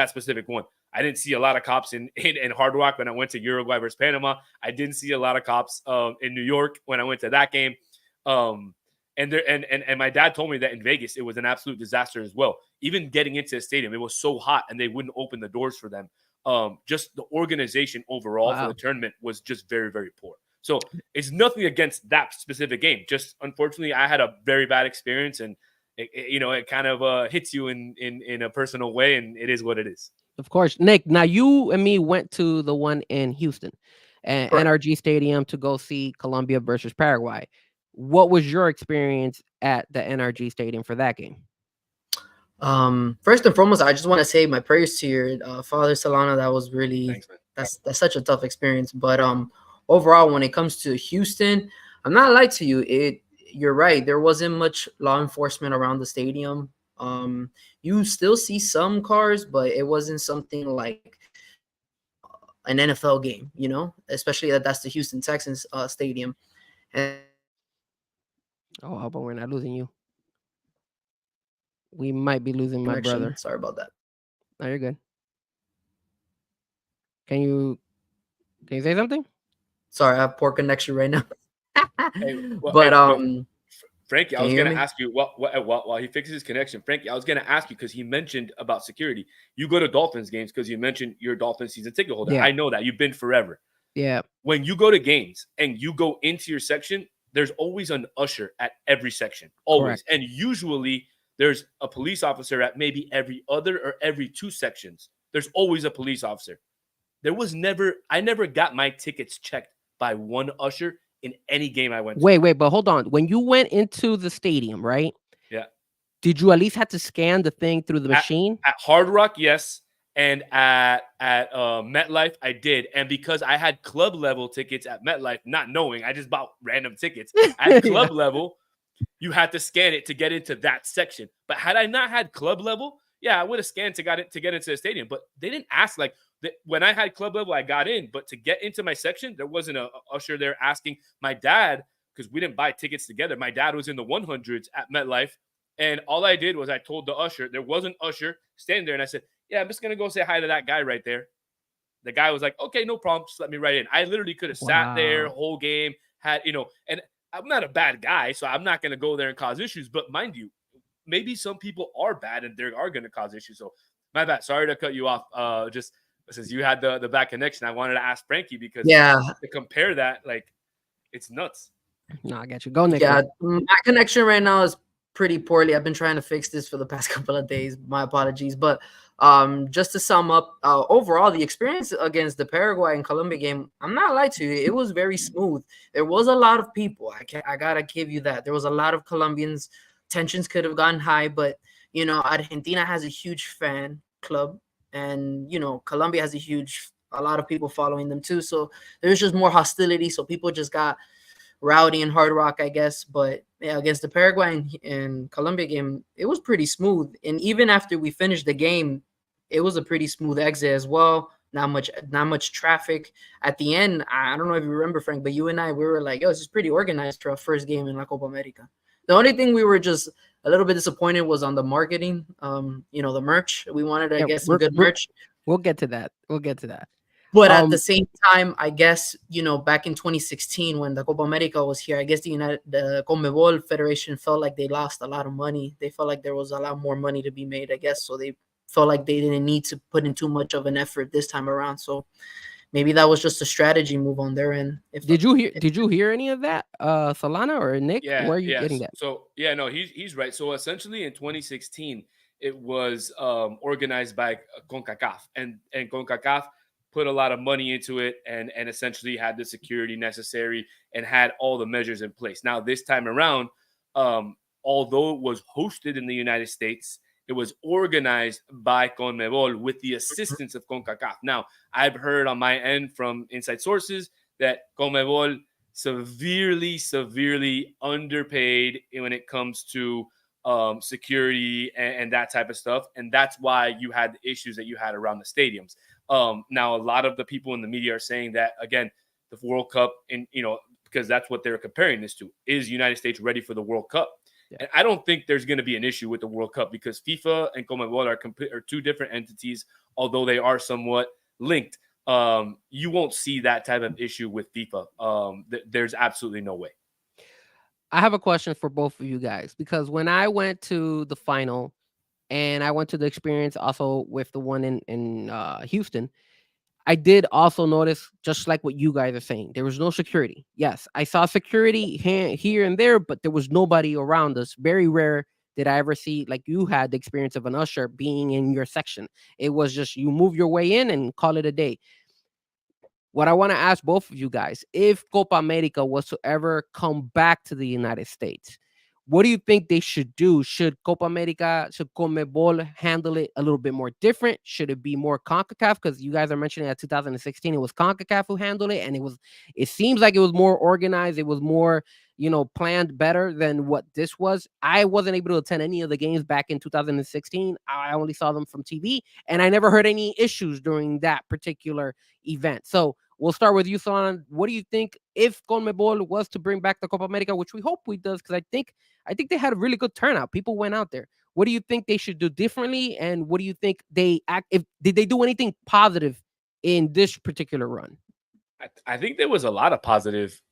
specific one. I didn't see a lot of cops in Hard Rock when I went to Uruguay versus Panama. I didn't see a lot of cops in New York when I went to that game. And my dad told me that in Vegas, it was an absolute disaster as well. Even getting into the stadium, it was so hot and they wouldn't open the doors for them. Just the organization overall for the tournament was just very, very poor. So it's nothing against that specific game. Just unfortunately, I had a very bad experience, and it kind of hits you in a personal way, and it is what it is. Of course, Nick. Now you and me went to the one in Houston, and NRG Stadium, to go see Colombia versus Paraguay. What was your experience at the NRG Stadium for that game? First and foremost, I just want to say my prayers to your father, Solana. That was really Thanks, man. That's such a tough experience. But overall, when it comes to Houston, I'm not lying to you. You're right. There wasn't much law enforcement around the stadium. You still see some cars, but it wasn't something like an NFL game, especially that's the Houston Texans stadium. And oh, I hope we're not losing you. We might be losing my brother. Sorry about that. No, you're good. Can you say something? Sorry, I have poor connection right now. Frankie, I was going to ask you while he fixes his connection. Frankie, I was going to ask you, because he mentioned about security. You go to Dolphins games because you mentioned you're a Dolphins season ticket holder. Yeah. I know that. You've been forever. Yeah. When you go to games and you go into your section, there's always an usher at every section. Always. Correct. And usually there's a police officer at maybe every other or every 2 sections. There's always a police officer. I never got my tickets checked by one usher in any game I went to. Wait, but hold on. When you went into the stadium, right? Yeah. Did you at least have to scan the thing through the machine? At Hard Rock, yes. And at MetLife, I did. And because I had club level tickets at MetLife, not knowing, I just bought random tickets. At club level, you had to scan it to get into that section. But had I not had club level, yeah, I would have scanned to get into the stadium. But they didn't ask when I had club level, I got in. But to get into my section, there wasn't a usher there asking. My dad, because we didn't buy tickets together, my dad was in the 100s at MetLife. And all I did was I told the usher, there was an usher standing there, and I said, yeah, I'm just going to go say hi to that guy right there. The guy was like, okay, no problem. Just let me right in. I literally could have sat there whole game, and I'm not a bad guy, so I'm not going to go there and cause issues. But mind you, maybe some people are bad and they are going to cause issues. So my bad. Sorry to cut you off. Just since you had the bad connection, I wanted to ask Frankie because to compare that, like, it's nuts. No, I got you. Go, Nick. Yeah, my connection right now is pretty poorly. I've been trying to fix this for the past couple of days. My apologies. But just to sum up, overall, the experience against the Paraguay and Colombia game, I'm not lying to you, it was very smooth. There was a lot of people. I gotta give you that. There was a lot of Colombians. Tensions could have gone high, but Argentina has a huge fan club, and Colombia has a lot of people following them too. So there's just more hostility. So people just got rowdy and Hard Rock, I guess. But yeah, against the Paraguay and Colombia game, it was pretty smooth. And even after we finished the game, it was a pretty smooth exit as well. Not much traffic at the end. I don't know if you remember, Frank, but you and I, we were like, yo, this is pretty organized for our first game in La Copa America. The only thing we were just a little bit disappointed was on the marketing. The merch. We wanted to get some good merch. We'll get to that. But at the same time, I guess, back in 2016 when the Copa America was here, I guess the CONMEBOL Federation felt like they lost a lot of money. They felt like there was a lot more money to be made, I guess. So they felt like they didn't need to put in too much of an effort this time around. So maybe that was just a strategy move on their end. Did you hear any of that, Solana or Nick? Yeah, where are you getting that? So yeah, no, he's right. So essentially in 2016, it was organized by CONCACAF, and CONCACAF put a lot of money into it and essentially had the security necessary and had all the measures in place. Now, this time around, although it was hosted in the United States, it was organized by CONMEBOL with the assistance of CONCACAF. Now, I've heard on my end from inside sources that CONMEBOL severely underpaid when it comes to security and that type of stuff. And that's why you had the issues that you had around the stadiums. Now, a lot of the people in the media are saying that, again, the World Cup, because that's what they're comparing this to, is United States ready for the World Cup? Yeah. And I don't think there's going to be an issue with the World Cup because FIFA and CONMEBOL are two different entities, although they are somewhat linked. You won't see that type of issue with FIFA. There's absolutely no way. I have a question for both of you guys, because when I went to the final and I went to the experience also with the one in Houston, I did also notice, just like what you guys are saying, there was no security. Yes, I saw security here and there, but there was nobody around us. Very rare did I ever see, like you had the experience of an usher being in your section. It was just you move your way in and call it a day. What I want to ask both of you guys, if Copa America was to ever come back to the United States, what do you think they should do? Should Copa America, should CONMEBOL handle it a little bit more different? Should it be more CONCACAF? Because you guys are mentioning that 2016, it was CONCACAF who handled it, and it seems like it was more organized. It was more, planned better than what this was. I wasn't able to attend any of the games back in 2016. I only saw them from TV, and I never heard any issues during that particular event. So we'll start with you, Solana. What do you think if CONMEBOL was to bring back the Copa America, which we hope we does, because I think they had a really good turnout. People went out there. What do you think they should do differently, and what do you think did they do anything positive in this particular run? I think there was a lot of positive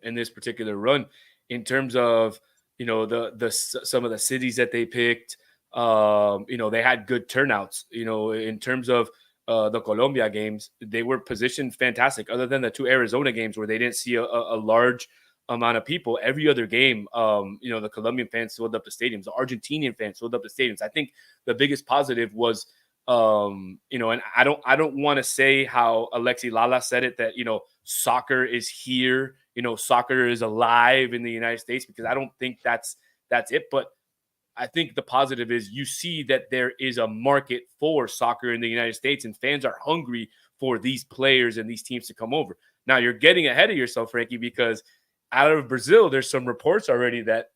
in this particular run in terms of some of the cities that they picked. They had good turnouts. In terms of the Colombia games, they were positioned fantastic. Other than the two Arizona games where they didn't see a large amount of people, every other game, the Colombian fans filled up the stadiums. The Argentinian fans filled up the stadiums. I think the biggest positive was, and I don't want to say how Alexi Lala said it, that, soccer is here, soccer is alive in the United States, because I don't think that's it. But I think the positive is you see that there is a market for soccer in the United States, and fans are hungry for these players and these teams to come over. Now, you're getting ahead of yourself, Frankie, because out of Brazil, there's some reports already that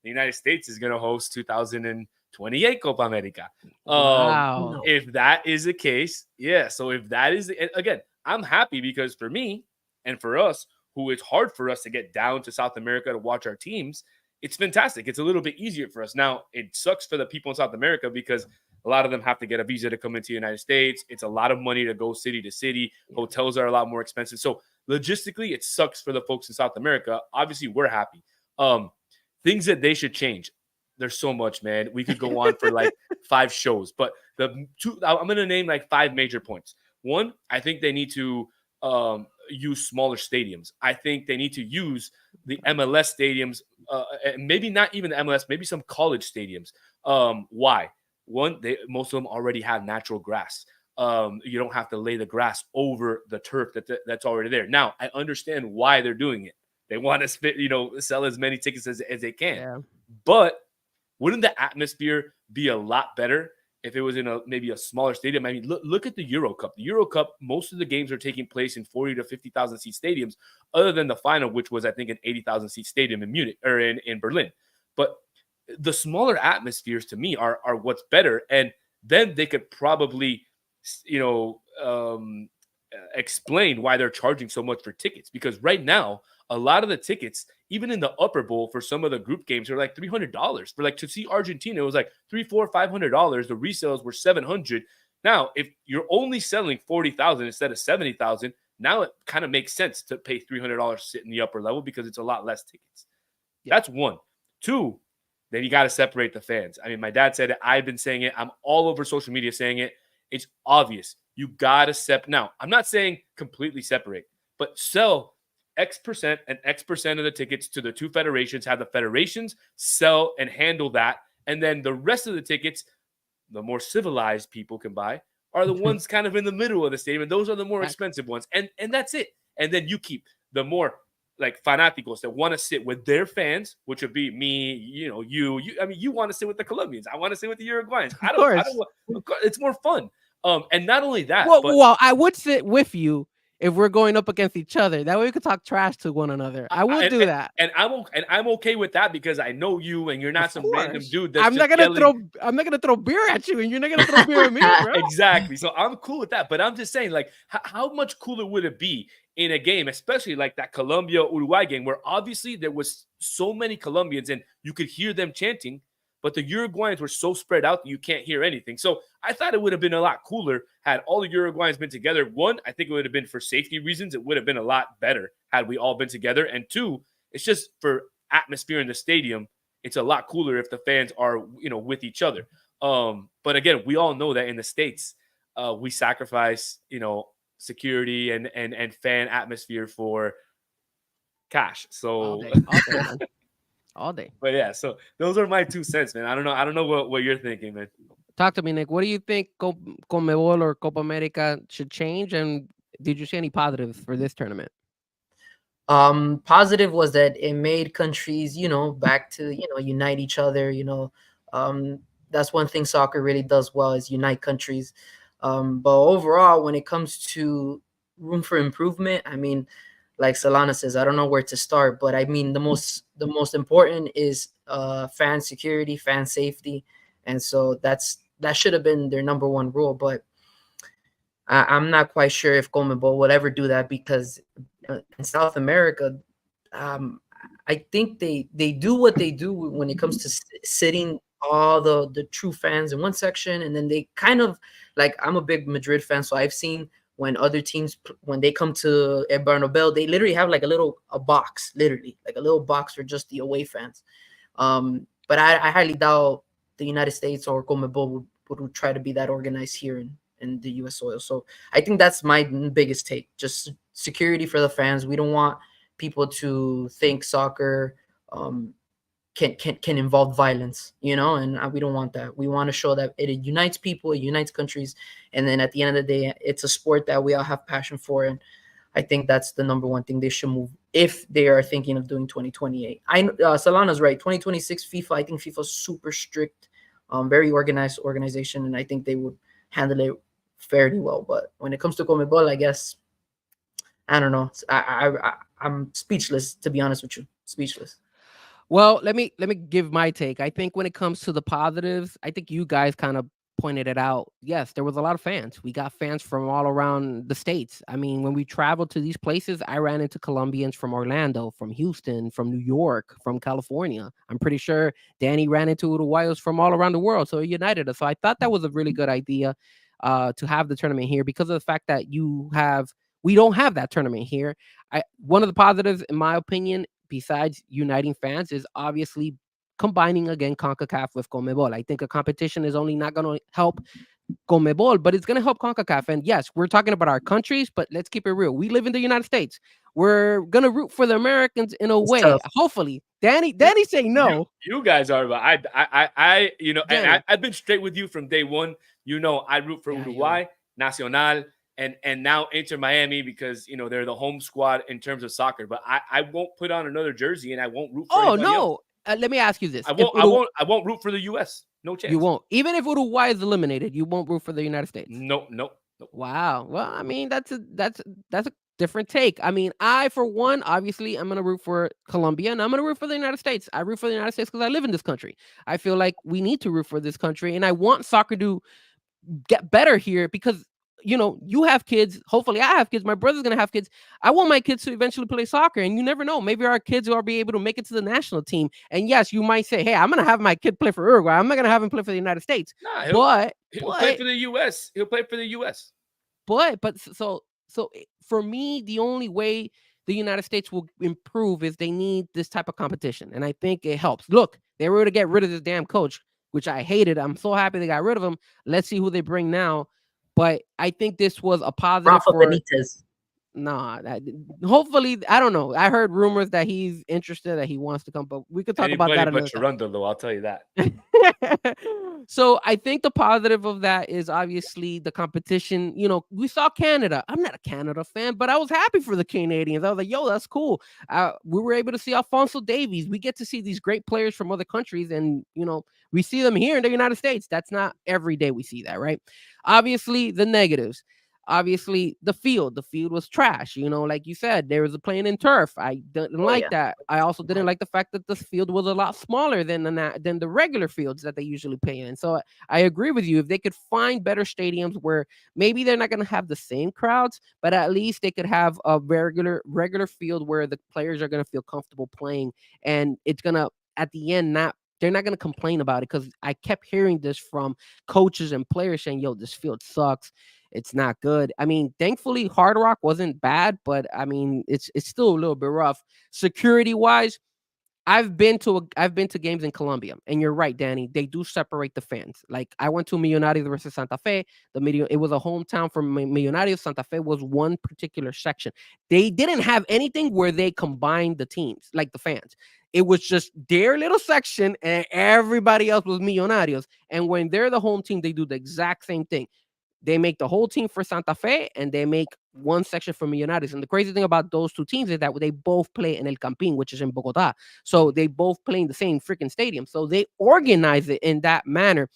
the United States is going to host 2028 Copa America. Wow. If that is the case, yeah. So if that is, again, I'm happy, because for me and for us, who it's hard for us to get down to South America to watch our teams, it's fantastic. It's a little bit easier for us. Now, it sucks for the people in South America, because a lot of them have to get a visa to come into the United States. It's a lot of money to go city to city. Hotels are a lot more expensive. So logistically, it sucks for the folks in South America. Obviously, we're happy. Things that they should change. There's so much, man. We could go on for like 5 shows, but I'm going to name like 5 major points. One, I think they need to use smaller stadiums. I think they need to use the MLS stadiums, maybe not even the MLS, maybe some college stadiums. Why? One, most of them already have natural grass. You don't have to lay the grass over the turf that's already there. Now, I understand why they're doing it. They want to sell as many tickets as they can. Yeah. But wouldn't the atmosphere be a lot better if it was in maybe a smaller stadium? I mean, look at the Euro Cup. The Euro Cup, most of the games are taking place in 40 to 50,000 seat stadiums, other than the final, which was, I think, an 80,000 seat stadium in Munich or in Berlin. But the smaller atmospheres, to me, are what's better. And then they could probably, explain why they're charging so much for tickets. Because right now, a lot of the tickets, even in the upper bowl for some of the group games, are like $300. For like to see Argentina, it was like $300, $400, $500. The resales were $700. Now, if you're only selling 40,000 instead of 70,000, now it kind of makes sense to pay $300 to sit in the upper level, because it's a lot less tickets. Yeah. That's one. Two, then you got to separate the fans. I mean, my dad said it. I've been saying it. I'm all over social media saying it. It's obvious. You got to separate. Now, I'm not saying completely separate, but sell X percent and X percent of the tickets to the 2 federations, have the federations sell and handle that. And then the rest of the tickets, the more civilized people can buy, are the ones kind of in the middle of the stadium. And those are the more expensive ones. And that's it. And then you keep the more like fanáticos that want to sit with their fans, which would be me, you. I mean, you want to sit with the Colombians. I want to sit with the Uruguayans. I don't. It's more fun. And not only that, well, I would sit with you if we're going up against each other. That way we could talk trash to one another. I would do that. And I'm okay with that, because I know you, and you're not some random dude that's I'm not gonna throw beer at you, and you're not gonna throw beer at me, bro. Exactly. So I'm cool with that. But I'm just saying, like, how much cooler would it be in a game, especially like that Colombia-Uruguay game, where obviously there was so many Colombians and you could hear them chanting, but the Uruguayans were so spread out that you can't hear anything. So I thought it would have been a lot cooler had all the Uruguayans been together. One, I think it would have been for safety reasons. It would have been a lot better had we all been together. And two, it's just for atmosphere in the stadium. It's a lot cooler if the fans are, with each other. But again, we all know that in the States, we sacrifice, security and fan atmosphere for cash. So all day. But yeah, so those are my 2 cents, man. I don't know what you're thinking, man. Talk to me, Nick. What do you think CONMEBOL or Copa America should change? And did you see any positives for this tournament? Positive was that it made countries, back to, unite each other. That's one thing soccer really does well, is unite countries. But overall, when it comes to room for improvement, I mean, like Solana says, I don't know where to start, but I mean, the most important is fan security, fan safety. And so that should have been their number 1 rule. But I'm not quite sure if CONMEBOL will ever do that, because in South America, I think they do what they do when it comes to sitting all the true fans in one section. And then they kind of, like, I'm a big Madrid fan, so I've seen when other teams, when they come to El Bernabeu, they literally have like a box, literally like a little box for just the away fans. But I highly doubt the United States or CONMEBOL would try to be that organized here in the U.S. soil. So I think that's my biggest take, just security for the fans. We don't want people to think soccer can involve violence, and we don't want that. We want to show that it unites people, it unites countries, and then at the end of the day, it's a sport that we all have passion for. And I think that's the number one thing they should move if they are thinking of doing 2028. Solana's right. 2026 FIFA. I think FIFA's super strict, very organized organization, and I think they would handle it fairly well. But when it comes to CONMEBOL, I guess I don't know. I'm speechless, to be honest with you. Speechless. Well, let me give my take. I think when it comes to the positives, I think you guys kind of pointed it out. Yes, there was a lot of fans. We got fans from all around the states. I mean, when we traveled to these places, I ran into Colombians from Orlando, from Houston, from New York, from California. I'm pretty sure Danny ran into Uruguayos from all around the world. So it united us. So I thought that was a really good idea to have the tournament here because of the fact that we don't have that tournament here. One of the positives, in my opinion, besides uniting fans, is obviously combining again CONCACAF with CONMEBOL. I think a competition is only not going to help CONMEBOL, but it's going to help CONCACAF. And yes, we're talking about our countries, but let's keep it real. We live in the United States. We're going to root for the Americans in a way. Tough. Hopefully. Danny saying no. You guys are, but I Danny. and I've been straight with you from day one. I root for Uruguay, Nacional, and now Inter Miami because they're the home squad in terms of soccer. But I won't put on another jersey and I won't root for anybody else. Let me ask you this. I won't root for the US. No chance. You won't. Even if Uruguay is eliminated, you won't root for the United States. No. Wow. Well, I mean, that's a different take. I mean, I, for one, obviously, I'm going to root for Colombia and I'm going to root for the United States. I root for the United States because I live in this country. I feel like we need to root for this country and I want soccer to get better here because, you have kids. Hopefully I have kids. My brother's going to have kids. I want my kids to eventually play soccer and you never know. Maybe our kids will be able to make it to the national team. And yes, you might say, hey, I'm going to have my kid play for Uruguay. I'm not going to have him play for the United States. Nah, he'll play for the US. He'll play for the US. But so for me, the only way the United States will improve is they need this type of competition. And I think it helps. Look, they were to get rid of this damn coach, which I hated. I'm so happy they got rid of him. Let's see who they bring now. But I think this was a positive Rafa for Benitez. Nah, hopefully, I don't know. I heard rumors that he's interested, that he wants to come, but we could talk about that another time. Though, I'll tell you that. So I think the positive of that is obviously the competition. We saw Canada. I'm not a Canada fan, but I was happy for the Canadians. I was like, yo, that's cool. We were able to see Alphonso Davies. We get to see these great players from other countries, and we see them here in the United States. That's not every day we see that, right? Obviously, the negatives. Obviously, the field was trash. Like you said, there was a playing in turf. I didn't like that. I also didn't like the fact that the field was a lot smaller than the regular fields that they usually play in. So I agree with you. If they could find better stadiums where maybe they're not going to have the same crowds, but at least they could have a regular field where the players are going to feel comfortable playing, and it's going to at the end they're not going to complain about it, because I kept hearing this from coaches and players saying, yo, this field sucks. It's not good. I mean, thankfully, Hard Rock wasn't bad, but I mean, it's still a little bit rough. Security wise, I've been to games in Colombia, and you're right, Danny. They do separate the fans. Like I went to Millonarios versus Santa Fe. It was a hometown for Millonarios. Santa Fe was one particular section. They didn't have anything where they combined the teams, like the fans. It was just their little section, and everybody else was Millonarios. And when they're the home team, they do the exact same thing. They make the whole team for Santa Fe, and they make one section for Millonarios. And the crazy thing about those two teams is that they both play in El Campín, which is in Bogota. So they both play in the same freaking stadium. So they organize it in that manner.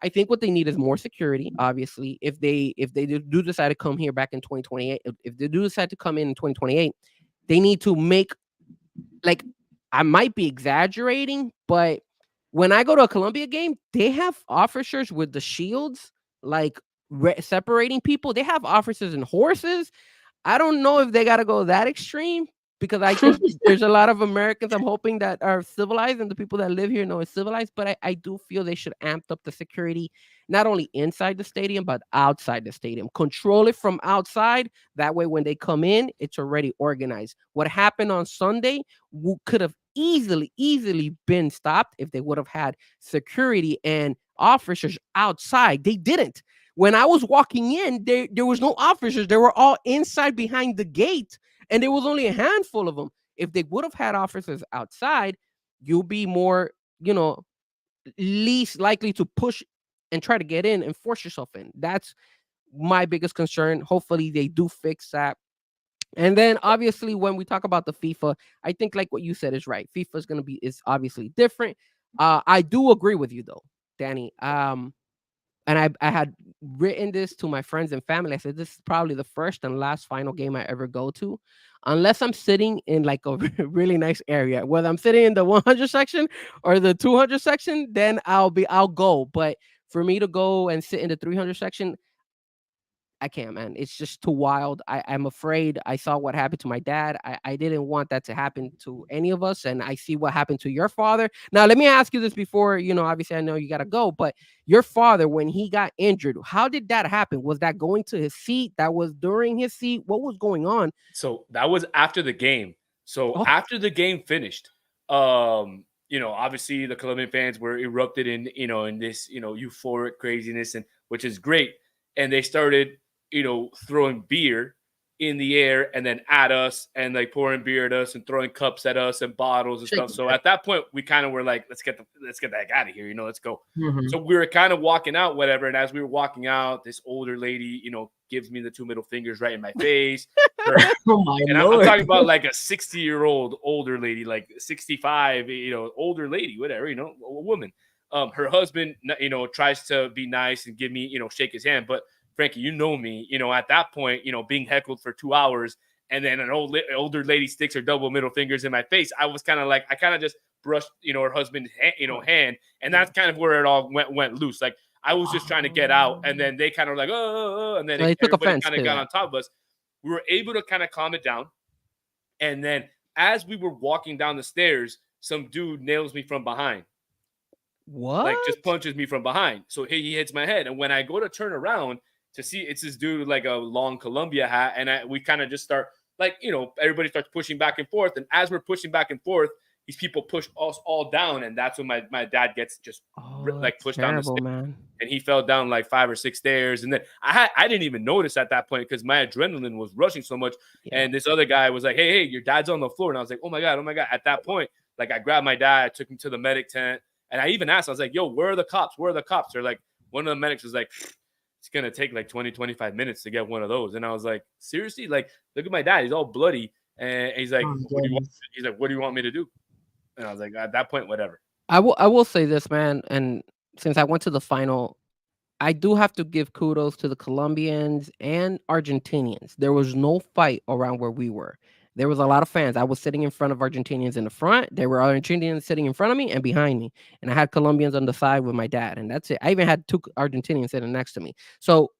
I think what they need is more security. Obviously, if they do decide to come here back in 2028, if they do decide to come in 2028, they need to make, like, I might be exaggerating, but when I go to a Colombia game, they have officers with the shields, like separating people. They have officers and horses. I don't know if they got to go that extreme, because I think there's a lot of Americans I'm hoping that are civilized, and the people that live here know it's civilized. But I do feel they should amp up the security, not only inside the stadium, but outside the stadium. Control it from outside. That way, when they come in, it's already organized. What happened on Sunday could have easily been stopped if they would have had security and officers outside. They didn't. When I was walking in, there was no officers. They were all inside behind the gate, and there was only a handful of them. If they would have had officers outside, you'll be more, least likely to push and try to get in and force yourself in. That's my biggest concern. Hopefully they do fix that. And then obviously when we talk about the FIFA, I think like what you said is right. FIFA is obviously different. I do agree with you though, Danny. And I had written this to my friends and family. I said this is probably the first and last final game I ever go to, unless I'm sitting in like a really nice area. Whether I'm sitting in the 100 section or the 200 section, then I'll go. But for me to go and sit in the 300 section, I can't, man. It's just too wild. I'm afraid. I saw what happened to my dad. I didn't want that to happen to any of us. And I see what happened to your father. Now, let me ask you this before, obviously I know you got to go, but your father, when he got injured, how did that happen? Was that going to his seat? That was during his seat? What was going on? So that was after the game. So after the game finished, obviously the Colombian fans were erupted in this, euphoric craziness, and which is great. And they started, throwing beer in the air and then at us and like pouring beer at us and throwing cups at us and bottles and stuff. So at that point, we kind of were like, let's get the heck out of here, let's go. Mhm. So we were kind of walking out, whatever. And as we were walking out, this older lady, gives me the 2 middle fingers right in my face. Oh my And Lord. I'm talking about like a 60-year-old older lady, like 65, older lady, whatever, a woman. Her husband, tries to be nice and give me, shake his hand. But Frankie, you know me, at that point, being heckled for 2 hours and then an older lady sticks her double middle fingers in my face. I was kind of like, I kind of just brushed, her husband's hand. And that's kind of where it all went loose. Like I was just trying to get out. And then they kind of like, oh, and then So they took everybody offense kind of to got that. on top of us. We were able to kind of calm it down. And then as we were walking down the stairs, some dude nails me from behind. What? Like just punches me from behind. So he hits my head. And when I go to turn around to see, it's this dude with like a long Columbia hat. And we kind of just start like, everybody starts pushing back and forth. And as we're pushing back and forth, these people push us all down. And that's when my dad gets just like pushed down the stairs. Man. And he fell down like 5 or 6 stairs. And then I didn't even notice at that point because my adrenaline was rushing so much. Yeah. And this other guy was like, hey, your dad's on the floor. And I was like, oh my God. At that point, like I grabbed my dad, I took him to the medic tent. And I even asked, I was like, yo, where are the cops? Where are the cops? They're like, one of the medics was like, it's going to take like 20, 25 minutes to get one of those. And I was like, seriously? Like, look at my dad. He's all bloody. And he's like, what do you want me to do? And I was like, at that point, whatever. I will say this, man. And since I went to the final, I do have to give kudos to the Colombians and Argentinians. There was no fight around where we were. There was a lot of fans. I was sitting in front of Argentinians in the front. There were Argentinians sitting in front of me and behind me. And I had Colombians on the side with my dad. And that's it. I even had 2 Argentinians sitting next to me. So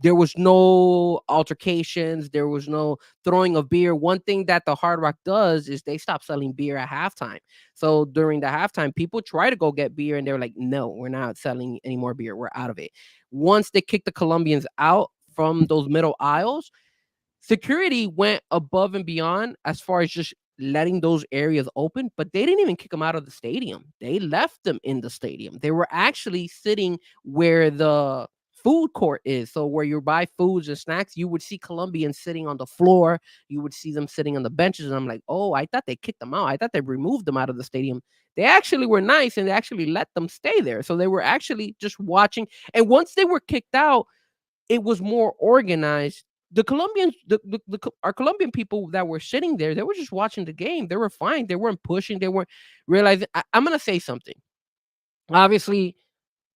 there was no altercations. There was no throwing of beer. One thing that the Hard Rock does is they stop selling beer at halftime. So during the halftime, people try to go get beer and they're like, no, we're not selling any more beer. We're out of it. Once they kicked the Colombians out from those middle aisles, security went above and beyond as far as just letting those areas open, but they didn't even kick them out of the stadium. They left them in the stadium. They were actually sitting where the food court is. So where you buy foods and snacks, you would see Colombians sitting on the floor. You would see them sitting on the benches. And I'm like, oh, I thought they kicked them out. I thought they removed them out of the stadium. They actually were nice and they actually let them stay there. So they were actually just watching. And once they were kicked out, it was more organized. The Colombians, our Colombian people that were sitting there, they were just watching the game. They were fine. They weren't pushing. They weren't realizing. I'm going to say something. Obviously,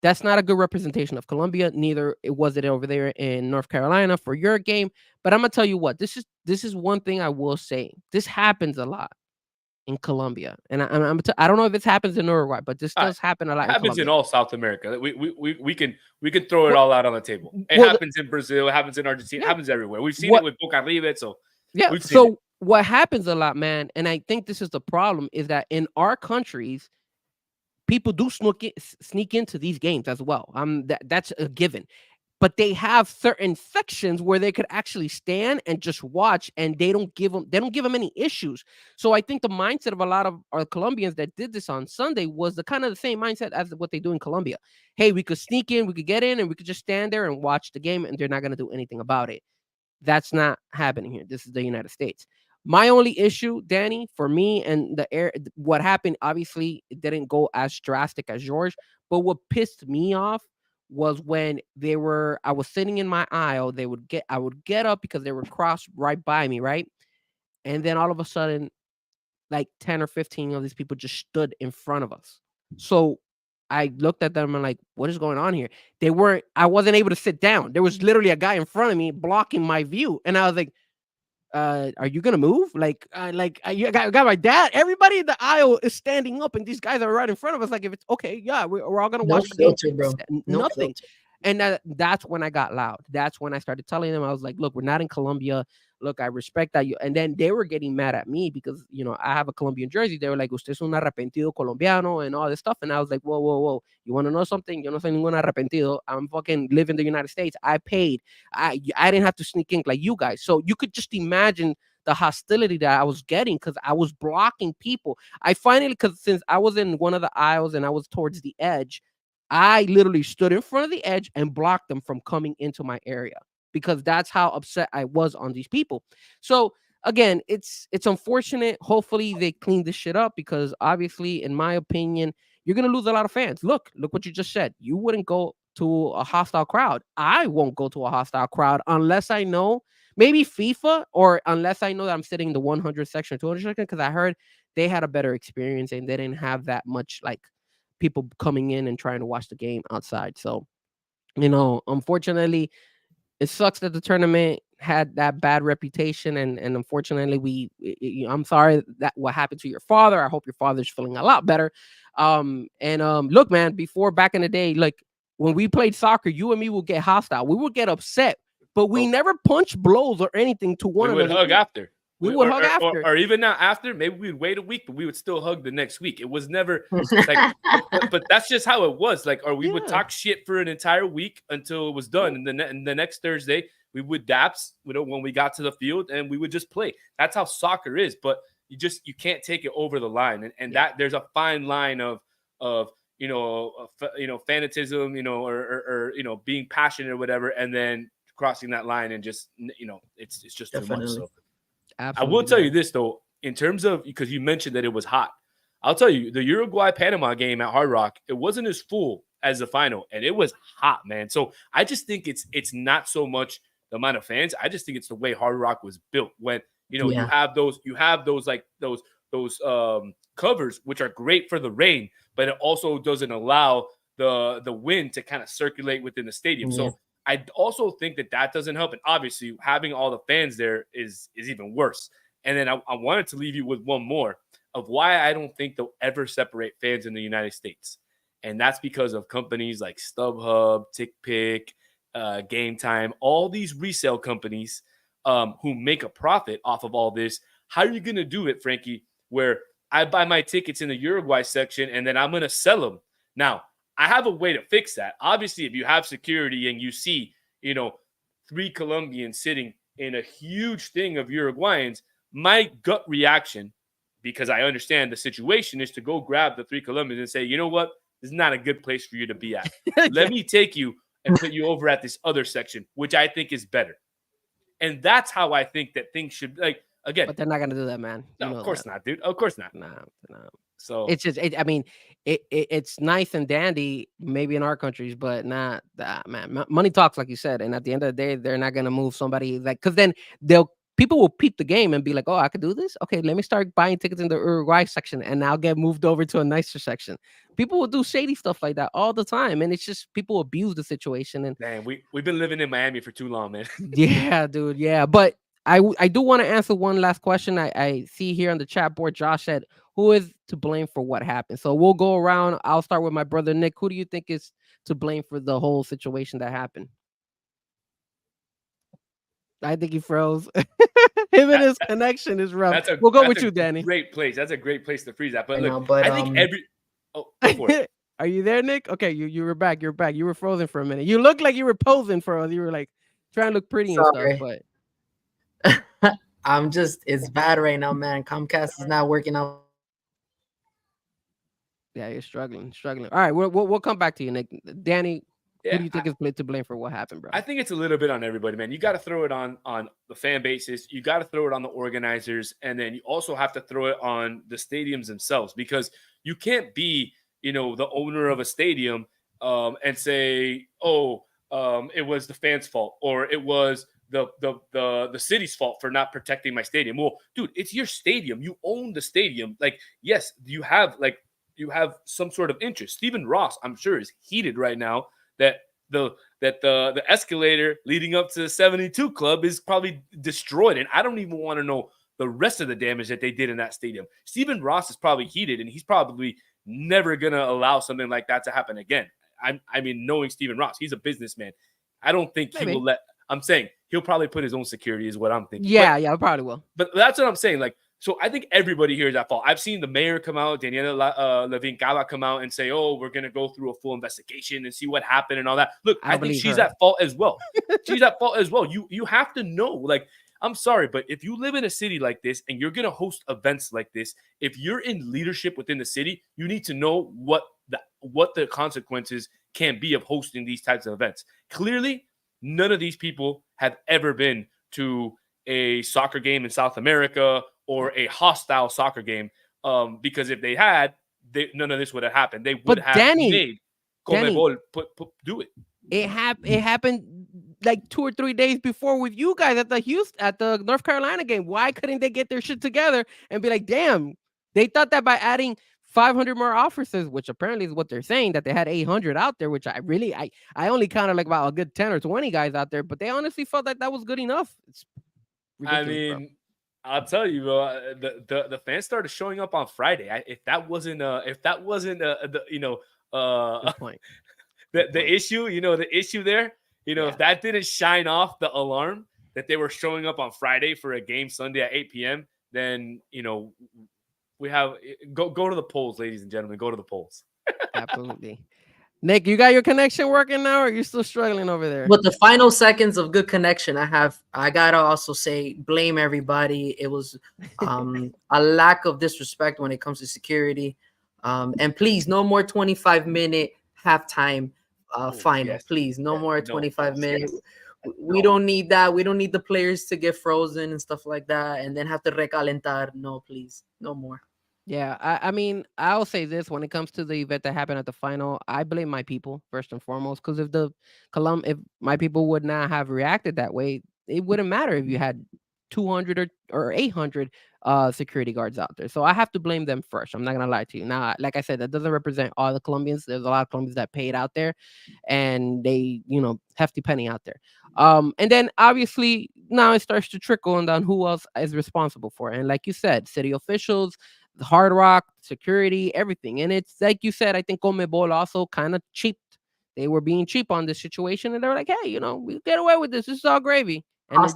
that's not a good representation of Colombia. Neither was it over there in North Carolina for your game. But I'm going to tell you what, this is one thing I will say. This happens a lot in Colombia. And I don't know if it happens in Uruguay, but this does happen a lot. It happens in all South America. We can throw it all out on the table. It happens in Brazil. It happens in Argentina. It happens everywhere. We've seen it with Boca River. So yeah. So what happens a lot, man, and I think this is the problem, is that in our countries, people do sneak into these games as well. That's a given. But they have certain sections where they could actually stand and just watch, and they don't give them any issues. So I think the mindset of a lot of our Colombians that did this on Sunday was the kind of the same mindset as what they do in Colombia. Hey, we could sneak in, we could get in, and we could just stand there and watch the game, and they're not going to do anything about it. That's not happening here. This is the United States. My only issue, Danny, for me and what happened, obviously, it didn't go as drastic as yours. But what pissed me off was when I was sitting in my aisle. I would get up because they would cross right by me, right? And then all of a sudden, like 10 or 15 of these people just stood in front of us. So I looked at them and like, what is going on here? I wasn't able to sit down. There was literally a guy in front of me blocking my view. And I was like, are you gonna move? You got my dad. Everybody in the aisle is standing up, and these guys are right in front of us. Like, if it's okay, yeah, we're all gonna No watch the game. filter, bro. No Nothing. filter. And that's when I got loud. That's when I started telling them, I was like, look, we're not in Colombia. Look, I respect that. And then they were getting mad at me because, I have a Colombian jersey. They were like, usted es un arrepentido colombiano and all this stuff. And I was like, whoa, whoa, whoa. You want to know something? Yo no soy ningún arrepentido. I'm fucking live in the United States. I paid. I didn't have to sneak in like you guys. So you could just imagine the hostility that I was getting because I was blocking people. Because since I was in one of the aisles and I was towards the edge, I literally stood in front of the edge and blocked them from coming into my area because that's how upset I was on these people. So again, it's unfortunate. Hopefully they clean this shit up because obviously, in my opinion, you're gonna lose a lot of fans. Look what you just said. You wouldn't go to a hostile crowd. I won't go to a hostile crowd unless I know maybe FIFA or unless I know that I'm sitting in the 100 section or 200 section because I heard they had a better experience and they didn't have that much like people coming in and trying to watch the game outside. So, unfortunately, it sucks that the tournament had that bad reputation. And unfortunately, I'm sorry that what happened to your father. I hope your father's feeling a lot better. Look, man, before back in the day, like when we played soccer, you and me would get hostile. We would get upset, but we never punched blows or anything to one another. We would hug after. We would hug after. Or even now after, maybe we'd wait a week, but we would still hug the next week. It was never like, but that's just how it was. Like, or we would talk shit for an entire week until it was done. And the next Thursday, we would daps, when we got to the field and we would just play. That's how soccer is. But you can't take it over the line. And that there's a fine line of fanatism, or being passionate or whatever. And then crossing that line and just, it's just Definitely. too much. So. Absolutely. I will tell you this, though, in terms of, because you mentioned that it was hot. I'll tell you, the Uruguay-Panama game at Hard Rock, it wasn't as full as the final, and it was hot, man. So I just think it's not so much the amount of fans. I just think it's the way Hard Rock was built. When you have those covers, which are great for the rain, but it also doesn't allow the wind to kind of circulate within the stadium. Yeah. So I also think that doesn't help. And obviously, having all the fans there is even worse. And then I wanted to leave you with one more of why I don't think they'll ever separate fans in the United States. And that's because of companies like StubHub, TickPick, Game Time, all these resale companies who make a profit off of all this. How are you going to do it, Frankie, where I buy my tickets in the Uruguay section and then I'm going to sell them? Now, I have a way to fix that. Obviously, if you have security and you see, 3 Colombians sitting in a huge thing of Uruguayans, my gut reaction, because I understand the situation, is to go grab the 3 Colombians and say, you know what? This is not a good place for you to be at. Let me take you and put you over at this other section, which I think is better. And that's how I think that things should, again. But they're not going to do that, man. No, of course not, dude. Of course not. No. So it's just, it's nice and dandy, maybe in our countries, but not that, man. Money talks, like you said. And at the end of the day, they're not going to move somebody because then people will peep the game and be like, oh, I could do this. Okay, let me start buying tickets in the Uruguay section and I'll get moved over to a nicer section. People will do shady stuff like that all the time. And it's just people abuse the situation. And man, we've been living in Miami for too long, man. Yeah, dude. Yeah. But I do want to answer one last question. I see here on the chat board, Josh said, who is to blame for what happened? So we'll go around. I'll start with my brother, Nick. Who do you think is to blame for the whole situation that happened? I think he froze. Him and his connection is rough. We'll go with you, Danny. Great place. That's a great place to freeze at. But look, I think go for it. Are you there, Nick? Okay, you were back. You're back. You were frozen for a minute. You looked like you were posing for us. You were like trying to look pretty and stuff, but it's bad right now, man. Comcast is not working out. Yeah, you're struggling. All right, we'll come back to you, Nick. Danny, who do you think is to blame for what happened, bro? I think it's a little bit on everybody, man. You got to throw it on the fan bases. You got to throw it on the organizers, and then you also have to throw it on the stadiums themselves, because you can't be, the owner of a stadium and say, oh, it was the fans' fault, or it was the city's fault for not protecting my stadium. Well, dude, it's your stadium. You own the stadium. Like, yes, you have some sort of interest. Stephen Ross, I'm sure, is heated right now that the escalator leading up to the 72 club is probably destroyed. And I don't even want to know the rest of the damage that they did in that stadium. Stephen Ross is probably heated, and he's probably never going to allow something like that to happen again. I mean, knowing Stephen Ross, he's a businessman. I don't think he will let – I'm saying he'll probably put his own security is what I'm thinking. Yeah, yeah, probably will. But that's what I'm saying. Like, so I think everybody here is at fault. I've seen the mayor come out, Daniela Levin Cava come out and say, oh, we're going to go through a full investigation and see what happened and all that. Look, I think she's at fault as well. She's at fault as well. You have to know, like, I'm sorry, but if you live in a city like this and you're going to host events like this, if you're in leadership within the city, you need to know what the consequences can be of hosting these types of events. Clearly, none of these people have ever been to a soccer game in South America or a hostile soccer game, because if they had, none of this would have happened. They would have made Conmebol do it. It happened like 2 or 3 days before with you guys at the North Carolina game. Why couldn't they get their shit together and be like, damn, they thought that by adding 500 more officers, which apparently is what they're saying, that they had 800 out there, which I only counted like about a good 10 or 20 guys out there, but they honestly felt that was good enough. It's ridiculous, I mean, bro. I'll tell you, bro, the fans started showing up on Friday. If that wasn't Good point. the issue, the issue there, if that didn't shine off the alarm that they were showing up on Friday for a game Sunday at 8 p.m., then, we have go to the polls, ladies and gentlemen, go to the polls. Absolutely. Nick, you got your connection working now, or are you still struggling over there? But the final seconds of good connection I gotta also say, blame everybody. It was a lack of disrespect when it comes to security. And please, no more 25-minute halftime final. Yes. Please, no more 25 minutes. Yes. We don't need that. We don't need the players to get frozen and stuff like that and then have to recalentar. No, please, no more. Yeah, I mean, I'll say this: when it comes to the event that happened at the final, I blame my people first and foremost, because if my people would not have reacted that way, it wouldn't matter if you had 200 or 800 security guards out there. So I have to blame them first. I'm not gonna lie to you. Now, like I said, that doesn't represent all the Colombians. There's a lot of Colombians that paid out there, and they, hefty penny out there. And then obviously now it starts to trickle down who else is responsible for it. And like you said, city officials, the Hard Rock, security, everything. And it's like you said, I think Conmebol also kind of cheaped. They were being cheap on this situation, and they were like, hey, we get away with this. This is all gravy. And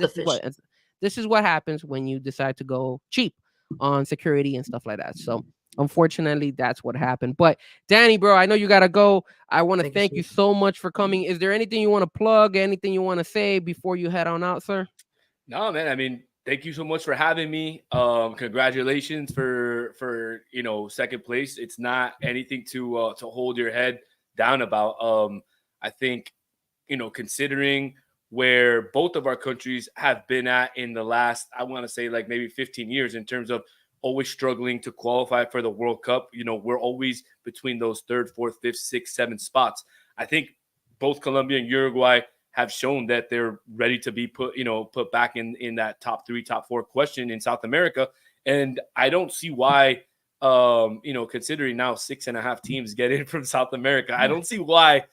this is what happens when you decide to go cheap on security and stuff like that. So unfortunately, that's what happened. But Danny, bro, I know you gotta go. I want to thank you so much for coming. Is there anything you want to plug, anything you want to say before you head on out, sir? No, man. I mean, thank you so much for having me. Congratulations for second place. It's not anything to hold your head down about. I think, considering where both of our countries have been at in the last, I want to say like maybe 15 years in terms of always struggling to qualify for the World Cup. We're always between those 3rd, 4th, 5th, 6th, 7th spots. I think both Colombia and Uruguay have shown that they're ready to be put back in that top 3, top 4 question in South America. And I don't see why, considering now 6.5 teams get in from South America, I don't see why,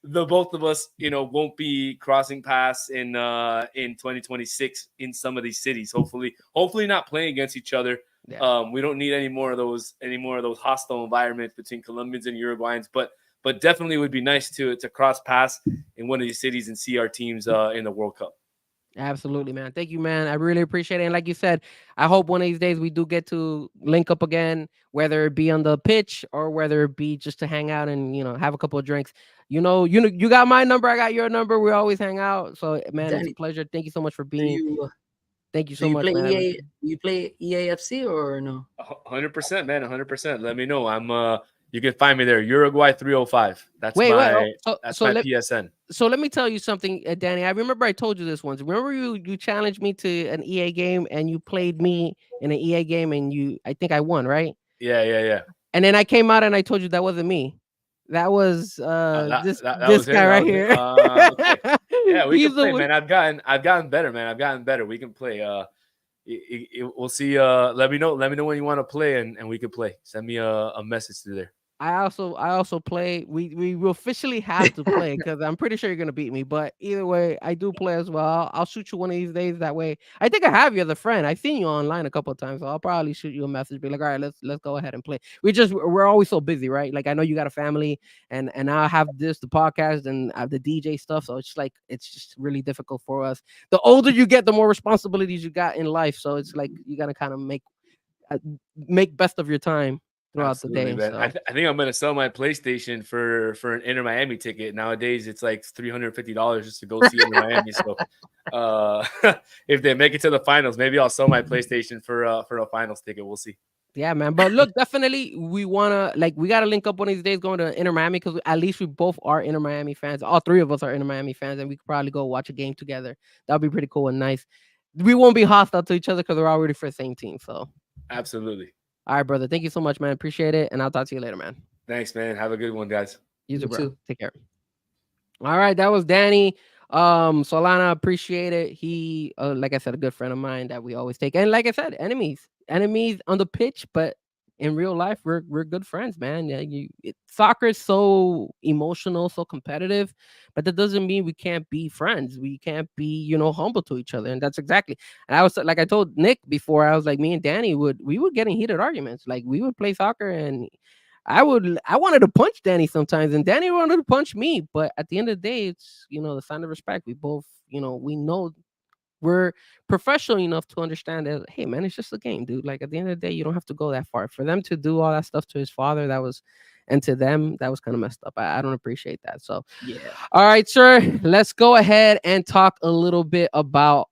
the both of us, won't be crossing paths in 2026 in some of these cities. Hopefully not playing against each other. Yeah. We don't need any more of those hostile environments between Colombians and Uruguayans, but definitely would be nice to cross paths in one of these cities and see our teams in the World Cup. Absolutely, man. Thank you, man. I really appreciate it. And like you said, I hope one of these days we do get to link up again, whether it be on the pitch or whether it be just to hang out and, have a couple of drinks. You got my number. I got your number. We always hang out. So, man, Danny, it's a pleasure. Thank you so much for being. Thank you so much, man. You play EAFC or no? 100%, man. 100%. Let me know. You can find me there. Uruguay 305. That's my PSN. So let me tell you something, Danny. I remember I told you this once. Remember you challenged me to an EA game and you played me in an EA game and I think I won, right? Yeah. And then I came out and I told you that wasn't me. That was That this that this was him. guy That right was him. here. Okay. Yeah, we He's can the play, one. man. I've gotten better, man. I've gotten better. We can play. We'll see. Let me know when you want to play, and we can play. Send me a message through there. I also play. We will officially have to play because I'm pretty sure you're gonna beat me. But either way, I do play as well. I'll shoot you one of these days. That way, I think I have you as a friend. I've seen you online a couple of times, so I'll probably shoot you a message. Be like, all right, let's go ahead and play. We're always so busy, right? Like I know you got a family, and I have the podcast and I have the DJ stuff. So it's just really difficult for us. The older you get, the more responsibilities you got in life. So it's like you gotta kind of make best of your time throughout the Absolutely, day. man. So. I think I'm gonna sell my PlayStation for an Inter Miami ticket. Nowadays, it's like $350 just to go see Inter Miami. So, if they make it to the finals, maybe I'll sell my PlayStation for a finals ticket. We'll see. Yeah, man. But look, definitely we gotta link up one of these days going to Inter Miami because at least we both are Inter Miami fans. All three of us are Inter Miami fans, and we could probably go watch a game together. That'd be pretty cool and nice. We won't be hostile to each other because we're already for the same team. So Absolutely. all right, brother. Thank you so much, man. Appreciate it. And I'll talk to you later, man. Thanks, man. Have a good one, guys. You too, You bro. too. Take care. All right, that was Danny. Solana, appreciate it. He, like I said, a good friend of mine that we always take. And like I said, enemies on the pitch, but in real life, we're good friends, man. Yeah, soccer is so emotional, so competitive, but that doesn't mean we can't be friends. We can't be, humble to each other, and that's exactly. And I was like, I told Nick before, I was like, me and Danny would get in heated arguments. Like we would play soccer, and I wanted to punch Danny sometimes, and Danny wanted to punch me. But at the end of the day, it's the sign of respect. We both, we know we're professional enough to understand that, hey man, it's just a game, dude. Like at the end of the day, you don't have to go that far. For them to do all that stuff to his father, and to them, that was kind of messed up. I don't appreciate that. So Yeah. all right, sir. Let's go ahead and talk a little bit about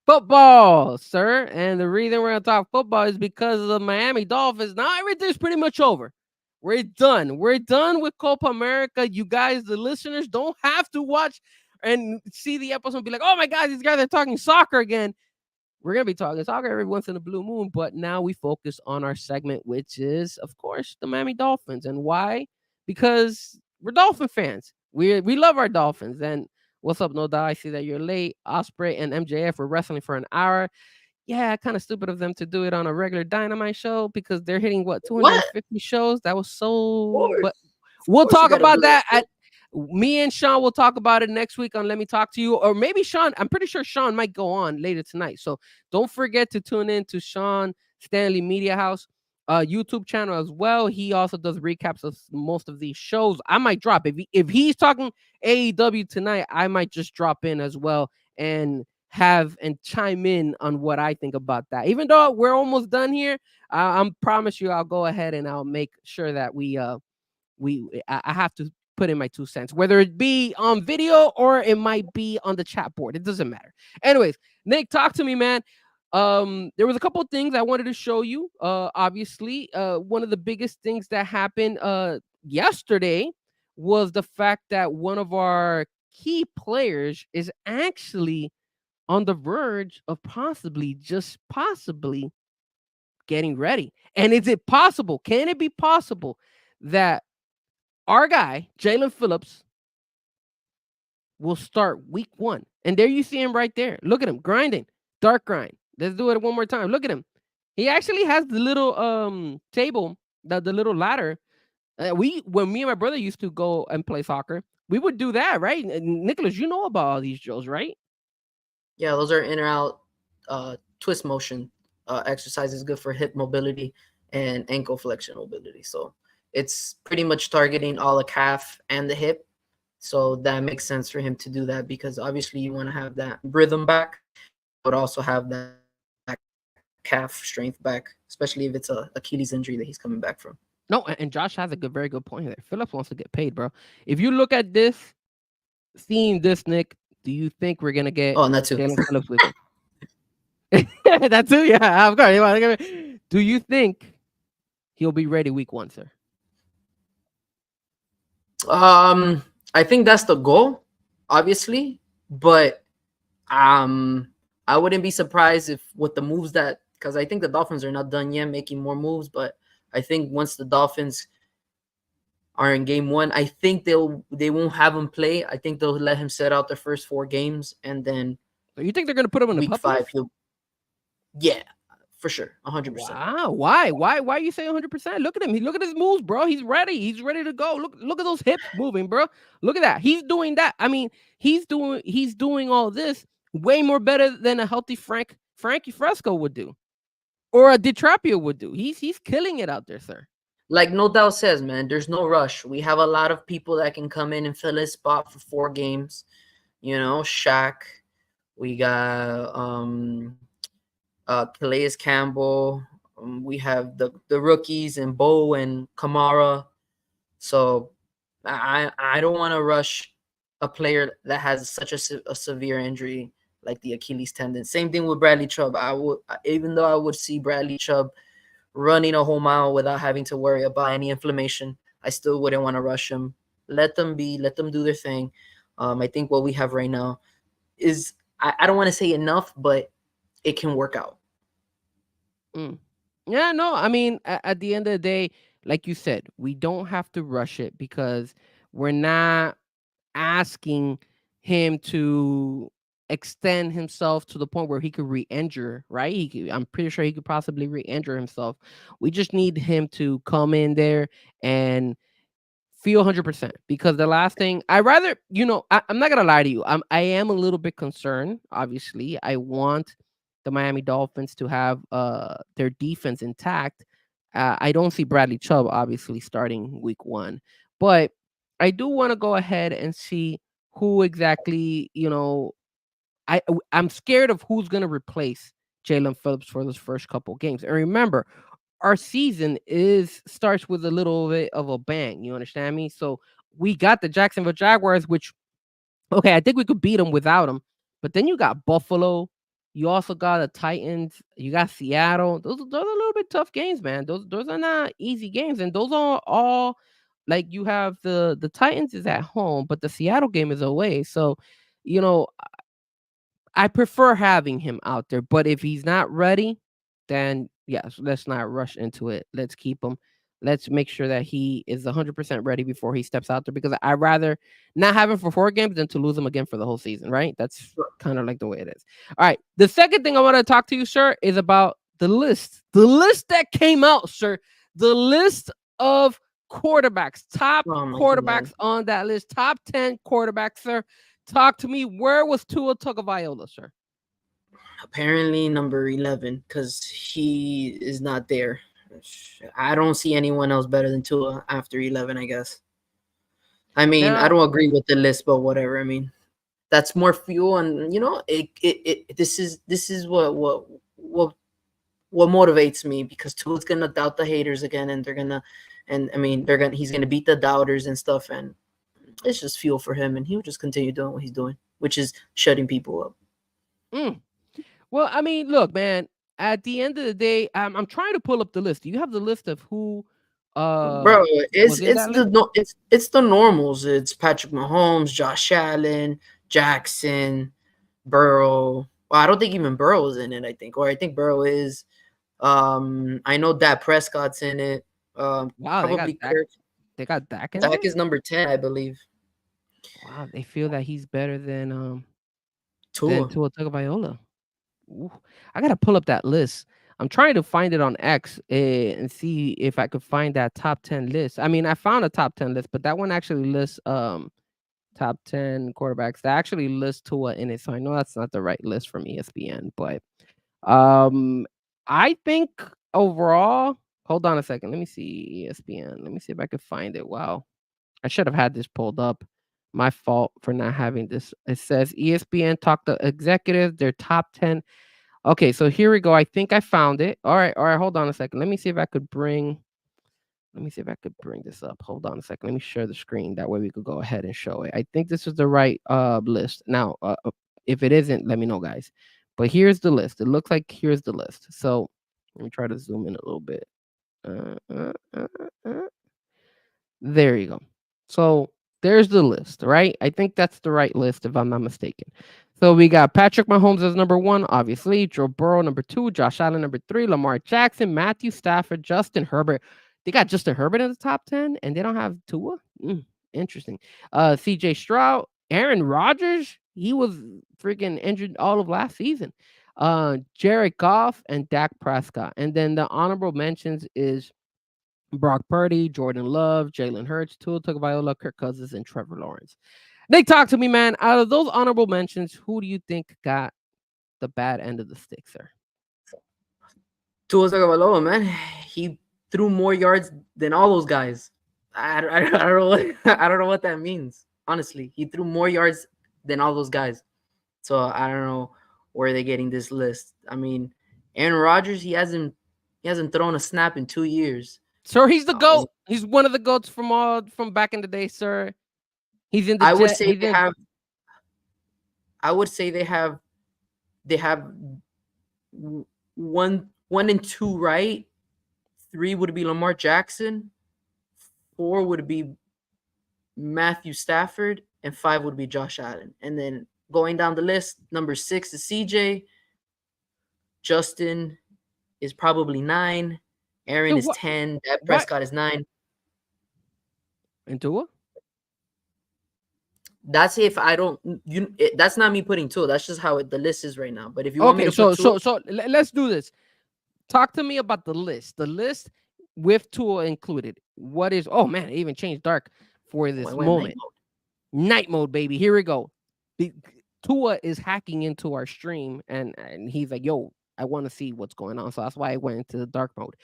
football, sir. And the reason we're gonna talk football is because of the Miami Dolphins. Now everything's pretty much over. We're done. We're done with Copa America. You guys, the listeners, don't have to watch and see the episode and be like, oh my God, these guys are talking soccer again. We're going to be talking soccer every once in a blue moon, but now we focus on our segment, which is, of course, the Miami Dolphins. And why? Because we're Dolphin fans. We love our Dolphins. And what's up, No Doubt? I see that you're late. Osprey and MJF were wrestling for an hour. Yeah, kind of stupid of them to do it on a regular Dynamite show because they're hitting 250 shows. That was so. But we'll talk about that. Me and Sean will talk about it next week on Let Me Talk to You, or maybe Sean. I'm pretty sure Sean might go on later tonight. So don't forget to tune in to Sean Stanley Media House YouTube channel as well. He also does recaps of most of these shows. I might drop if he's talking AEW tonight. I might just drop in as well and chime in on what I think about that. Even though we're almost done here, I promise you I'll go ahead and I'll make sure that I have to put in my 2 cents, whether it be on video or it might be on the chat board. It doesn't matter. Anyways, Nick, talk to me, man. There was a couple of things I wanted to show you. Obviously, one of the biggest things that happened yesterday was the fact that one of our key players is actually on the verge of possibly getting ready. And is it possible? Can it be possible that our guy, Jalen Phillips, will start week 1? And there you see him right there. Look at him grinding, dark grind. Let's do it one more time. Look at him. He actually has the little table, the little ladder. When me and my brother used to go and play soccer, we would do that, right? Nicholas, you know about all these drills, right? Yeah, those are in or out twist motion exercises, good for hip mobility and ankle flexion mobility. So it's pretty much targeting all the calf and the hip. So that makes sense for him to do that because obviously you want to have that rhythm back, but also have that calf strength back, especially if it's a Achilles injury that he's coming back from. No, and Josh has a very good point there. Phillips wants to get paid, bro. If you look at this, seeing this, Nick, do you think we're gonna get that too. Jalen Phillips with him? That too, yeah, of course. Do you think he'll be ready week 1, sir? I think that's the goal, obviously, but I wouldn't be surprised if with the moves because I think the Dolphins are not done yet making more moves, but I think once the Dolphins are in game 1. I think they won't have him play. I think they'll let him set out the first 4 games, and then So you think they're gonna put him in the week pup 5 list? yeah, for sure, 100%. Wow. Why you say 100%? Look at him. Look at his moves, bro. He's ready. He's ready to go. Look at those hips moving, bro. Look at that. He's doing that. I mean, he's doing all this way more better than a healthy Frankie Frezko would do, or a DITRAPIO would do. He's killing it out there, sir. Like No Doubt says, man, there's no rush. We have a lot of people that can come in and fill his spot for 4 games. You know, Shaq. We got Calais Campbell. We have the rookies and Bo and Kamara. So I don't want to rush a player that has such a severe injury like the Achilles tendon. Same thing with Bradley Chubb. Even though I would see Bradley Chubb running a whole mile without having to worry about any inflammation, I still wouldn't want to rush him. Let them do their thing. I think what we have right now is, I don't want to say enough, but it can work out. Yeah, no, I mean, at the end of the day, like you said, we don't have to rush it because we're not asking him to extend himself to the point where he could re-injure, right? I'm pretty sure he could possibly re-injure himself. We just need him to come in there and feel 100%, because the last thing I'm not gonna lie to you, I am a little bit concerned. Obviously, I want the Miami Dolphins to have their defense intact. I don't see Bradley Chubb obviously starting week 1, but I do want to go ahead and see who exactly, I'm scared of who's going to replace Jalen Phillips for those first couple games. And remember, our season starts with a little bit of a bang. You understand me? So we got the Jacksonville Jaguars, which, okay, I think we could beat them without them. But then you got Buffalo. You also got the Titans. You got Seattle. Those are a little bit tough games, man. Those are not easy games, and those are all, like, you have the Titans is at home, but the Seattle game is away. So, I prefer having him out there. But if he's not ready, then yes, let's not rush into it. Let's keep him. Let's make sure that he is 100% ready before he steps out there, because I'd rather not have him for 4 games than to lose him again for the whole season, right? That's kind of like the way it is. All right. The second thing I want to talk to you, sir, is about the list. The list that came out, sir. The list of quarterbacks, top quarterbacks on that list, top 10 quarterbacks, sir. Talk to me. Where was Tua Tagovailoa, sir? Apparently number 11, because he is not there. I don't see anyone else better than Tua after 11, I guess. I mean, I don't agree with the list, but whatever. I mean, that's more fuel, and this is what motivates me, because Tua's gonna doubt the haters again, and he's gonna beat the doubters and stuff, and it's just fuel for him, and he'll just continue doing what he's doing, which is shutting people up. Well, I mean, look, man. At the end of the day, I'm trying to pull up the list. Do you have the list of who? Bro, it's the normals. It's Patrick Mahomes, Josh Allen, Jackson, Burrow. Well, I don't think even Burrow is in it. I think Burrow is. I know Dak Prescott's in it. Wow, probably they got Dak in Dak there? is number 10, I believe. Wow, they feel that he's better than Tua Tagovailoa. Ooh, I gotta pull up that list. I'm trying to find it on X and see if I could find that top 10 list. I mean, I found a top 10 list, but that one actually lists top 10 quarterbacks. That actually lists Tua in it, so I know that's not the right list from ESPN. But I think overall, hold on a second. Let me see ESPN. Let me see if I could find it. Wow, I should have had this pulled up. My fault for not having this. It says ESPN talked to executives, their top 10. Okay, so here we go. I think I found it. All right. Hold on a second. Let me see if I could bring this up. Hold on a second. Let me share the screen. That way we could go ahead and show it. I think this is the right list. Now, if it isn't, let me know, guys. But here's the list. It looks like here's the list. So let me try to zoom in a little bit. There you go. So there's the list, right? I think that's the right list, if I'm not mistaken. So we got Patrick Mahomes as number 1, obviously. Joe Burrow, number 2. Josh Allen, number 3. Lamar Jackson, Matthew Stafford, Justin Herbert. They got Justin Herbert in the top 10, and they don't have Tua. Interesting. C.J. Stroud, Aaron Rodgers. He was freaking injured all of last season. Jared Goff and Dak Prescott. And then the honorable mentions is Brock Purdy, Jordan Love, Jalen Hurts, Tua Tagovailoa, Kirk Cousins, and Trevor Lawrence. Nick, talk to me, man. Out of those honorable mentions, who do you think got the bad end of the stick, sir? Tua Tagovailoa, man, he threw more yards than all those guys. I don't know what I don't know what that means. Honestly, he threw more yards than all those guys. So I don't know where they're getting this list. I mean, Aaron Rodgers, he hasn't thrown a snap in 2 years. Sir, he's the GOAT. He's one of the GOATs from back in the day, sir. He's in the I would jet. say they have one and two, right? 3 would be Lamar Jackson, 4 would be Matthew Stafford, and 5 would be Josh Allen. And then going down the list, number 6 is CJ. Justin is probably 9. Aaron is 10. Dak Prescott is 9. And Tua? That's if I don't. That's not me putting Tua. That's just how the list is right now. But if you want me to put Tua, so let's do this. Talk to me about the list. The list with Tua included. What is? Oh man, it even changed dark for this moment. Night mode, baby. Here we go. Tua is hacking into our stream, and he's like, "Yo, I want to see what's going on." So that's why I went into the dark mode.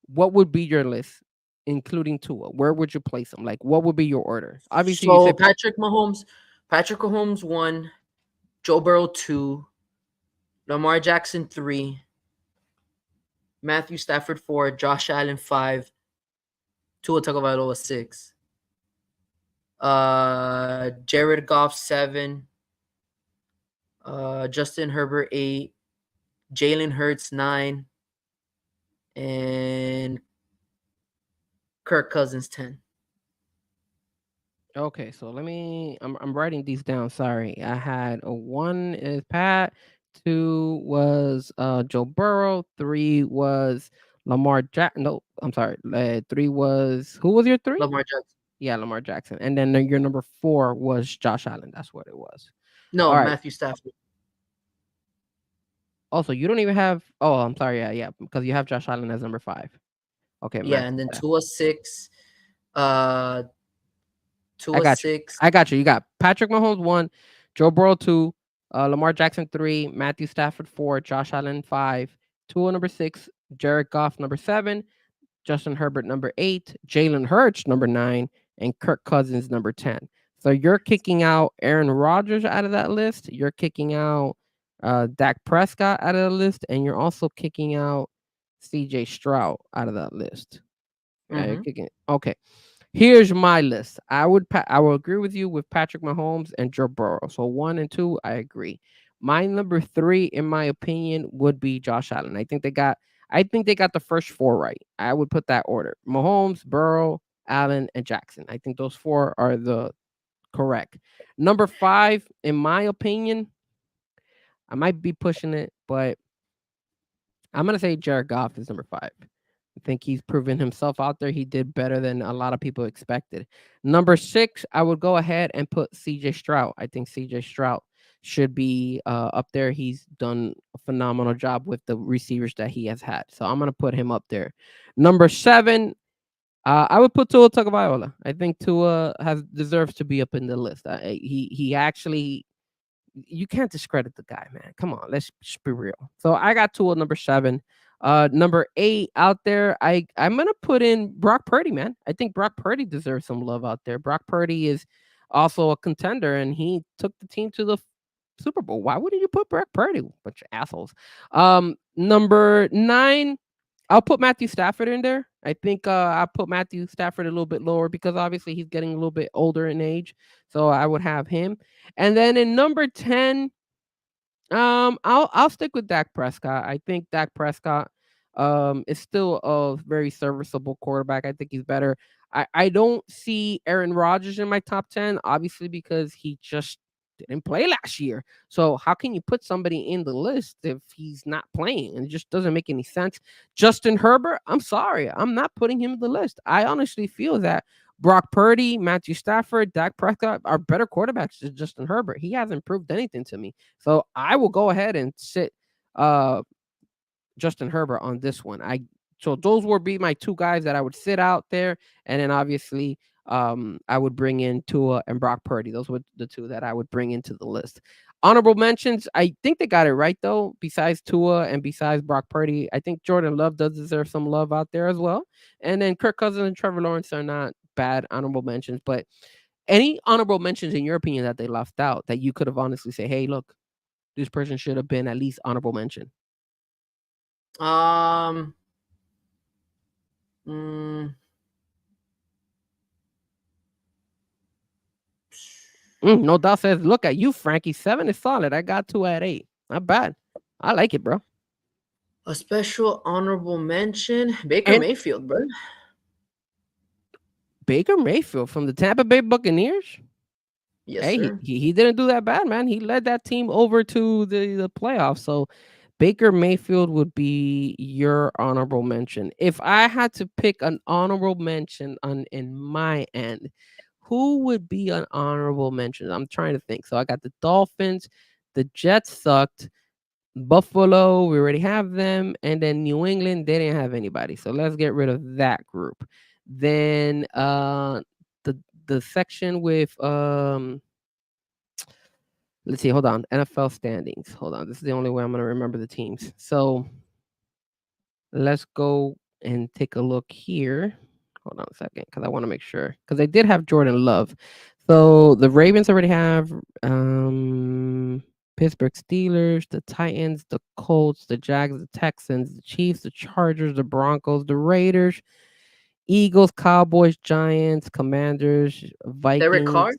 What would be your list, including Tua? Where would you place him? Like, what would be your order? Obviously, so you said Patrick Mahomes 1, Joe Burrow 2, Lamar Jackson 3, Matthew Stafford 4, Josh Allen 5, Tua Tagovailoa 6, Jared Goff 7, Justin Herbert 8, Jalen Hurts 9, and Kirk Cousins 10. Okay, so I'm writing these down. Sorry. I had a 1 is Pat, 2 was Joe Burrow, 3 was Lamar Jackson. No, I'm sorry. 3 was who was your 3? Lamar Jackson. Yeah, Lamar Jackson. And then your number 4 was Josh Allen. That's what it was. No, All right. Matthew Stafford. Also, you don't even have I'm sorry, yeah, because you have Josh Allen as number 5. Okay, Yeah, and then Tua 6. I got 6. I got you. You got Patrick Mahomes 1, Joe Burrow 2, Lamar Jackson 3, Matthew Stafford 4, Josh Allen 5, Tua number 6, Jared Goff number 7, Justin Herbert number 8, Jalen Hurts number 9, and Kirk Cousins number 10. So you're kicking out Aaron Rodgers out of that list. You're kicking out Dak Prescott out of the list, and you're also kicking out C.J. Stroud out of that list. You're kicking. Okay. Here's my list. I will agree with you with Patrick Mahomes and Joe Burrow. So 1 and 2, I agree. My number 3, in my opinion, would be Josh Allen. I think they got the first 4 right. I would put that order: Mahomes, Burrow, Allen, and Jackson. I think those 4 are the correct. Number 5, in my opinion, I might be pushing it, but I'm gonna say Jared Goff is number 5. I think he's proven himself out there. He did better than a lot of people expected. Number 6, I would go ahead and put C.J. Stroud. I think C.J. Stroud should be up there. He's done a phenomenal job with the receivers that he has had. So I'm going to put him up there. Number 7, I would put Tua Tagovailoa. I think Tua deserves to be up in the list. He actually, you can't discredit the guy, man. Come on, let's just be real. So I got Tua number 7. Number 8 out there, I'm gonna put in Brock Purdy, man. I think Brock Purdy deserves some love out there. Brock Purdy is also a contender, and he took the team to the Super Bowl. Why wouldn't you put Brock Purdy? Bunch of assholes. Number 9, I'll put Matthew Stafford in there. I think I'll put Matthew Stafford a little bit lower because obviously he's getting a little bit older in age. So I would have him. And then in number 10, I'll stick with Dak Prescott. I think Dak Prescott is still a very serviceable quarterback. I think he's better. I don't see Aaron Rodgers in my top 10, obviously, because he just didn't play last year. So how can you put somebody in the list if he's not playing? And it just doesn't make any sense. Justin Herbert, I'm sorry, I'm not putting him in the list. I honestly feel that Brock Purdy, Matthew Stafford, Dak Prescott are better quarterbacks than Justin Herbert. He hasn't proved anything to me. So I will go ahead and sit Justin Herbert on this one. So those would be my two guys that I would sit out there, and then obviously I would bring in Tua and Brock Purdy. Those were the two that I would bring into the list. Honorable mentions, I think they got it right though. Besides Tua and besides Brock Purdy, I think Jordan Love does deserve some love out there as well. And then Kirk Cousins and Trevor Lawrence are not bad honorable mentions, but any honorable mentions in your opinion that they left out that you could have honestly say, hey, look, this person should have been at least honorable mention? No doubt says, look at you, Frankie. 7 is solid. I got 2 at 8. Not bad. I like it, bro. A special honorable mention, Baker Mayfield, bro. Baker Mayfield from the Tampa Bay Buccaneers? Yes, hey, sir. He didn't do that bad, man. He led that team over to the playoffs. So Baker Mayfield would be your honorable mention. If I had to pick an honorable mention in my end, who would be an honorable mention? I'm trying to think. So I got the Dolphins, the Jets sucked, Buffalo, we already have them, and then New England, they didn't have anybody. So let's get rid of that group. Then the section with let's see, hold on. NFL standings. Hold on. This is the only way I'm going to remember the teams. So let's go and take a look here. Hold on a second, because I want to make sure. Because I did have Jordan Love. So the Ravens already have Pittsburgh Steelers, the Titans, the Colts, the Jags, the Texans, the Chiefs, the Chargers, the Broncos, the Raiders, Eagles, Cowboys, Giants, Commanders, Vikings. Derek Carr?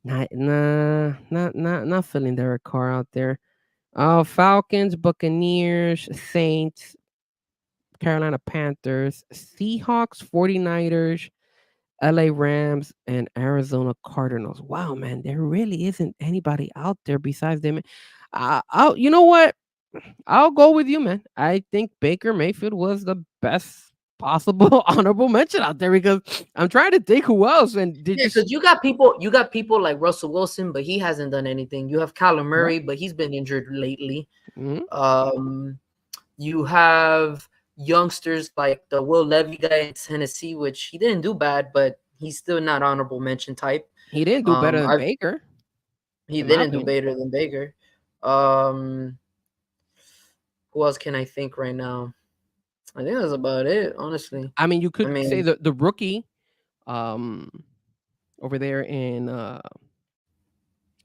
Not feeling Derek Carr out there. Falcons, Buccaneers, Saints, Carolina Panthers, Seahawks, 49ers, LA Rams, and Arizona Cardinals. Wow, man, there really isn't anybody out there besides them. You know what? I'll go with you, man. I think Baker Mayfield was the best possible honorable mention out there, because I'm trying to think who else. And because you got people like Russell Wilson, but he hasn't done anything. You have Kyler Murray, but he's been injured lately. Mm-hmm. You have youngsters like the Will Levy guy in Tennessee, which he didn't do bad, but he's still not honorable mention type. He didn't do better than Baker. He didn't do better than Baker. Who else can I think right now? I think that's about it, honestly. I mean, you could say the rookie over there in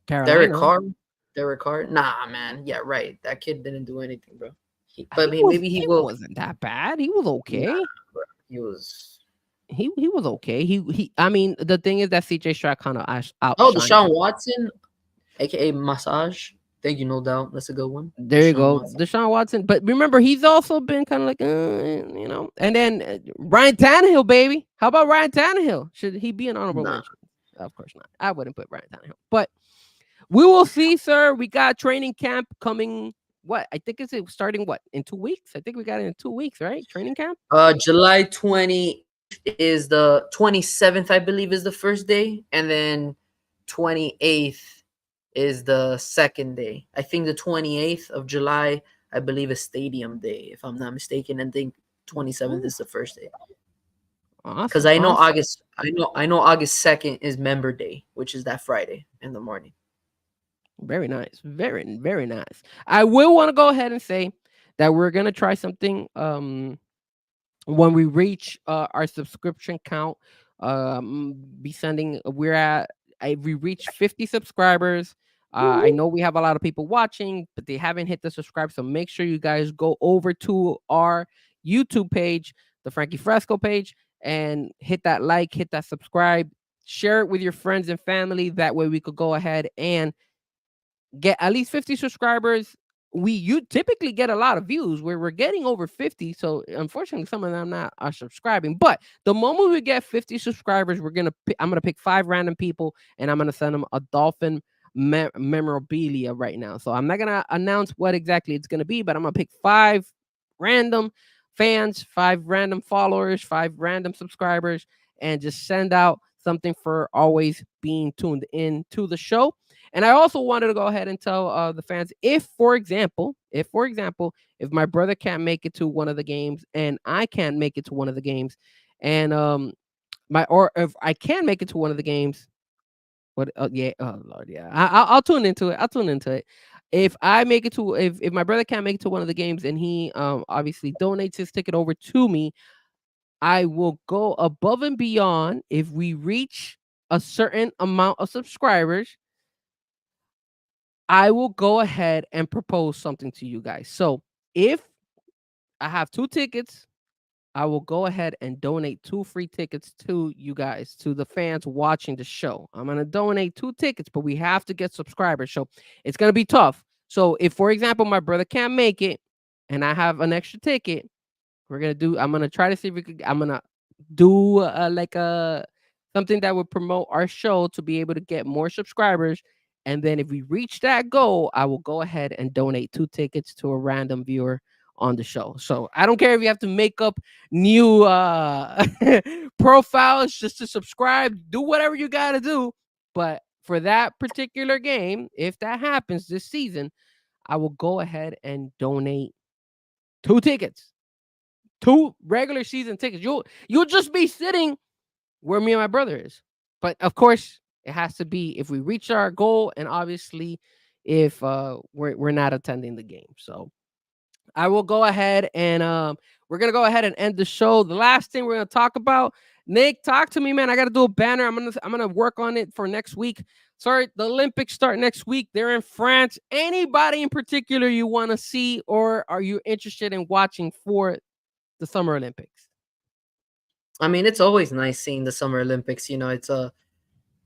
Carolina. Derek Carr. Nah, man. Yeah, right. That kid didn't do anything, bro. Maybe he wasn't that bad. He was okay. Nah, bro. He was okay. I mean, the thing is that CJ Stroud kind of out. Oh, Deshaun Watson, aka Massage. Thank you, no doubt. That's a good one. There you go, Deshaun Watson. But remember, he's also been kind of like, you know. And then Ryan Tannehill, baby. How about Ryan Tannehill? Should he be an honorable mention? Of course not. I wouldn't put Ryan Tannehill. But we will see, sir. We got training camp coming. What? I think it's starting in 2 weeks? I think we got it in 2 weeks, right? Training camp? July 20 is the 27th, I believe, is the first day. And then 28th is the second day. I think the 28th of July, I believe, is Stadium Day, if I'm not mistaken. And I think 27th is the first day. Because I know August 2nd is Member Day, which is that Friday in the morning. Very nice. Very, very nice. I will want to go ahead and say that we're gonna try something when we reach our subscription count. We reach 50 subscribers. I know we have a lot of people watching, but they haven't hit the subscribe. So make sure you guys go over to our YouTube page, the Frankie Frezko page, and hit that like, hit that subscribe, share it with your friends and family. That way we could go ahead and get at least 50 subscribers. you typically get a lot of views where we're getting over 50. So unfortunately, some of them are subscribing. But the moment we get 50 subscribers, I'm gonna pick 5 random people and I'm gonna send them a dolphin memorabilia right now. So I'm not gonna announce what exactly it's gonna be, but I'm gonna pick 5 random fans, 5 random followers, 5 random subscribers, and just send out something for always being tuned in to the show. And I also wanted to go ahead and tell the fans, if my brother can't make it to one of the games and I can't make it to one of the games, and or if I can make it to one of the games, oh Lord, yeah, I'll tune into it. If I make it to, if my brother can't make it to one of the games and he obviously donates his ticket over to me, I will go above and beyond. If we reach a certain amount of subscribers, I will go ahead and propose something to you guys. So if I have 2 tickets, I will go ahead and donate 2 free tickets to you guys, to the fans watching the show. I'm going to donate 2 tickets, but we have to get subscribers. So it's going to be tough. So if, for example, my brother can't make it and I have an extra ticket, I'm going to try to see if I'm going to do something that would promote our show to be able to get more subscribers. And then if we reach that goal, I will go ahead and donate 2 tickets to a random viewer on the show. So I don't care if you have to make up new profiles just to subscribe, do whatever you got to do. But for that particular game, if that happens this season, I will go ahead and donate 2 tickets. 2 regular season tickets. You'll just be sitting where me and my brother is. But of course, it has to be if we reach our goal, and obviously if we're not attending the game. So I will go ahead and we're gonna go ahead and end the show. The last thing we're gonna talk about, Nick, talk to me, man. I gotta do a banner. I'm gonna work on it for next week. Sorry, the Olympics start next week. They're in France. Anybody in particular you want to see, or are you interested in watching for the Summer Olympics? I mean, it's always nice seeing the Summer Olympics.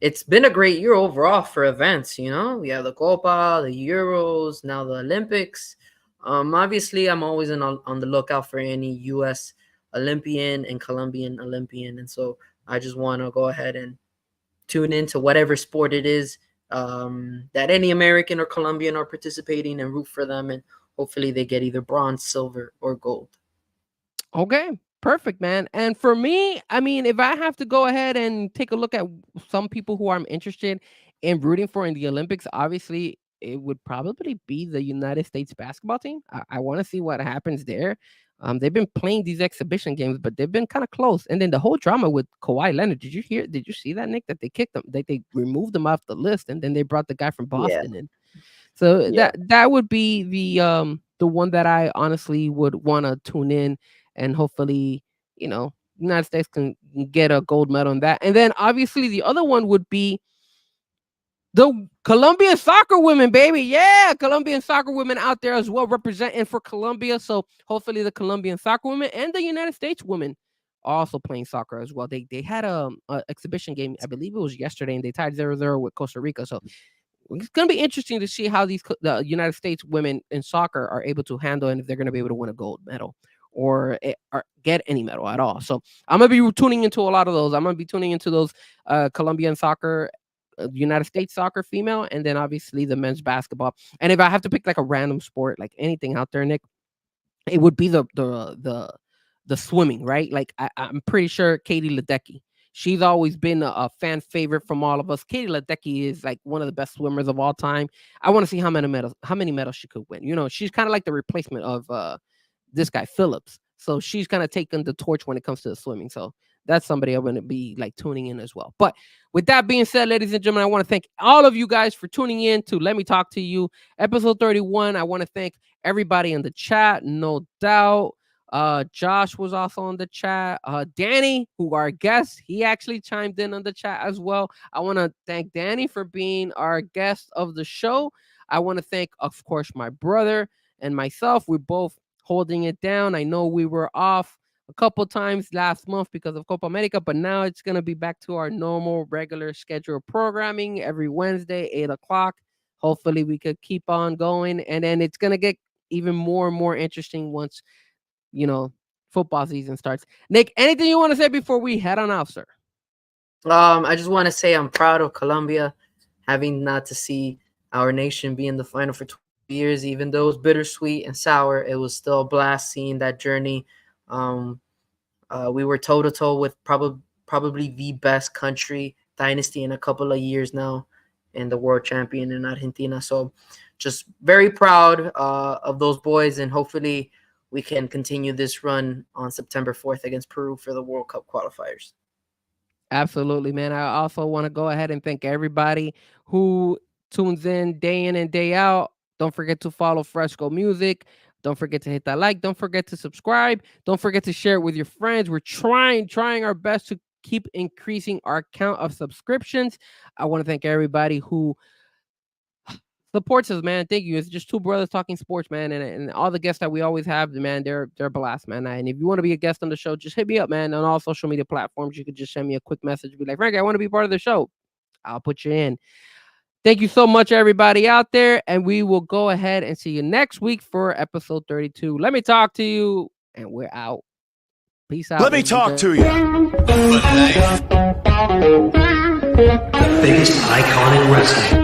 It's been a great year overall for events. We have the Copa, the Euros, now the Olympics. Obviously, I'm always on the lookout for any U.S. Olympian and Colombian Olympian, and so I just want to go ahead and tune into whatever sport it is that any American or Colombian are participating, and root for them, and hopefully they get either bronze, silver, or gold. Okay, perfect, man. And for me, I mean, if I have to go ahead and take a look at some people who I'm interested in rooting for in the Olympics, obviously it would probably be the United States basketball team. I want to see what happens there. They've been playing these exhibition games, but they've been kind of close. And then the whole drama with Kawhi Leonard. Did you see that, Nick? That they kicked them, they removed them off the list, and then they brought the guy from Boston in. So that would be the one that I honestly would want to tune in, and hopefully, United States can get a gold medal in that. And then obviously the other one would be the Colombian soccer women, baby. Yeah, Colombian soccer women out there as well, representing for Colombia. So hopefully the Colombian soccer women and the United States women are also playing soccer as well. They had a exhibition game, I believe it was yesterday, and they tied 0-0 with Costa Rica. So it's going to be interesting to see how the United States women in soccer are able to handle, and if they're going to be able to win a gold medal or get any medal at all. So I'm going to be tuning into a lot of those. I'm going to be tuning into those Colombian soccer, United States soccer female, and then obviously the men's basketball. And if I have to pick like a random sport, like anything out there, Nick, it would be the swimming, right? Like I'm pretty sure Katie Ledecky. She's always been a fan favorite from all of us. Katie Ledecky is like one of the best swimmers of all time. I want to see how many medals she could win. She's kind of like the replacement of this guy Phillips. So she's kind of taken the torch when it comes to the swimming. So that's somebody I'm going to be like tuning in as well. But with that being said, ladies and gentlemen, I want to thank all of you guys for tuning in to Let Me Talk to You, episode 31. I want to thank everybody in the chat, no doubt. Josh was also on the chat. Danny, who our guest, he actually chimed in on the chat as well. I want to thank Danny for being our guest of the show. I want to thank, of course, my brother and myself. We're both holding it down. I know we were off a couple times last month because of Copa America, but now it's going to be back to our normal regular schedule of programming every Wednesday, 8 o'clock. hopefully we could keep on going, and then it's gonna get even more and more interesting once football season starts. Nick, anything you want to say before we head on out, sir? I just want to say I'm proud of Colombia having not to see our nation be in the final for 20 years. Even though it was bittersweet and sour, it was still a blast seeing that journey. We were toe to toe with probably the best country dynasty in a couple of years now, and the world champion in Argentina. So just very proud of those boys, and hopefully we can continue this run on September 4th against Peru for the World Cup qualifiers. Absolutely, man. I also want to go ahead and thank everybody who tunes in and day out. Don't forget to follow Frezko Music. Don't forget to hit that like. Don't forget to subscribe. Don't forget to share it with your friends. We're trying our best to keep increasing our count of subscriptions. I want to thank everybody who supports us, man. Thank you. It's just two brothers talking sports, man, and all the guests that we always have, man, they're a blast, man. And if you want to be a guest on the show, just hit me up, man. On all social media platforms, you could just send me a quick message, be like, Frankie, I want to be part of the show. I'll put you in. Thank you so much, everybody out there, and we will go ahead and see you next week for episode 32. Let me talk to you, and we're out. Peace out. Let me talk to you. The biggest icon in wrestling.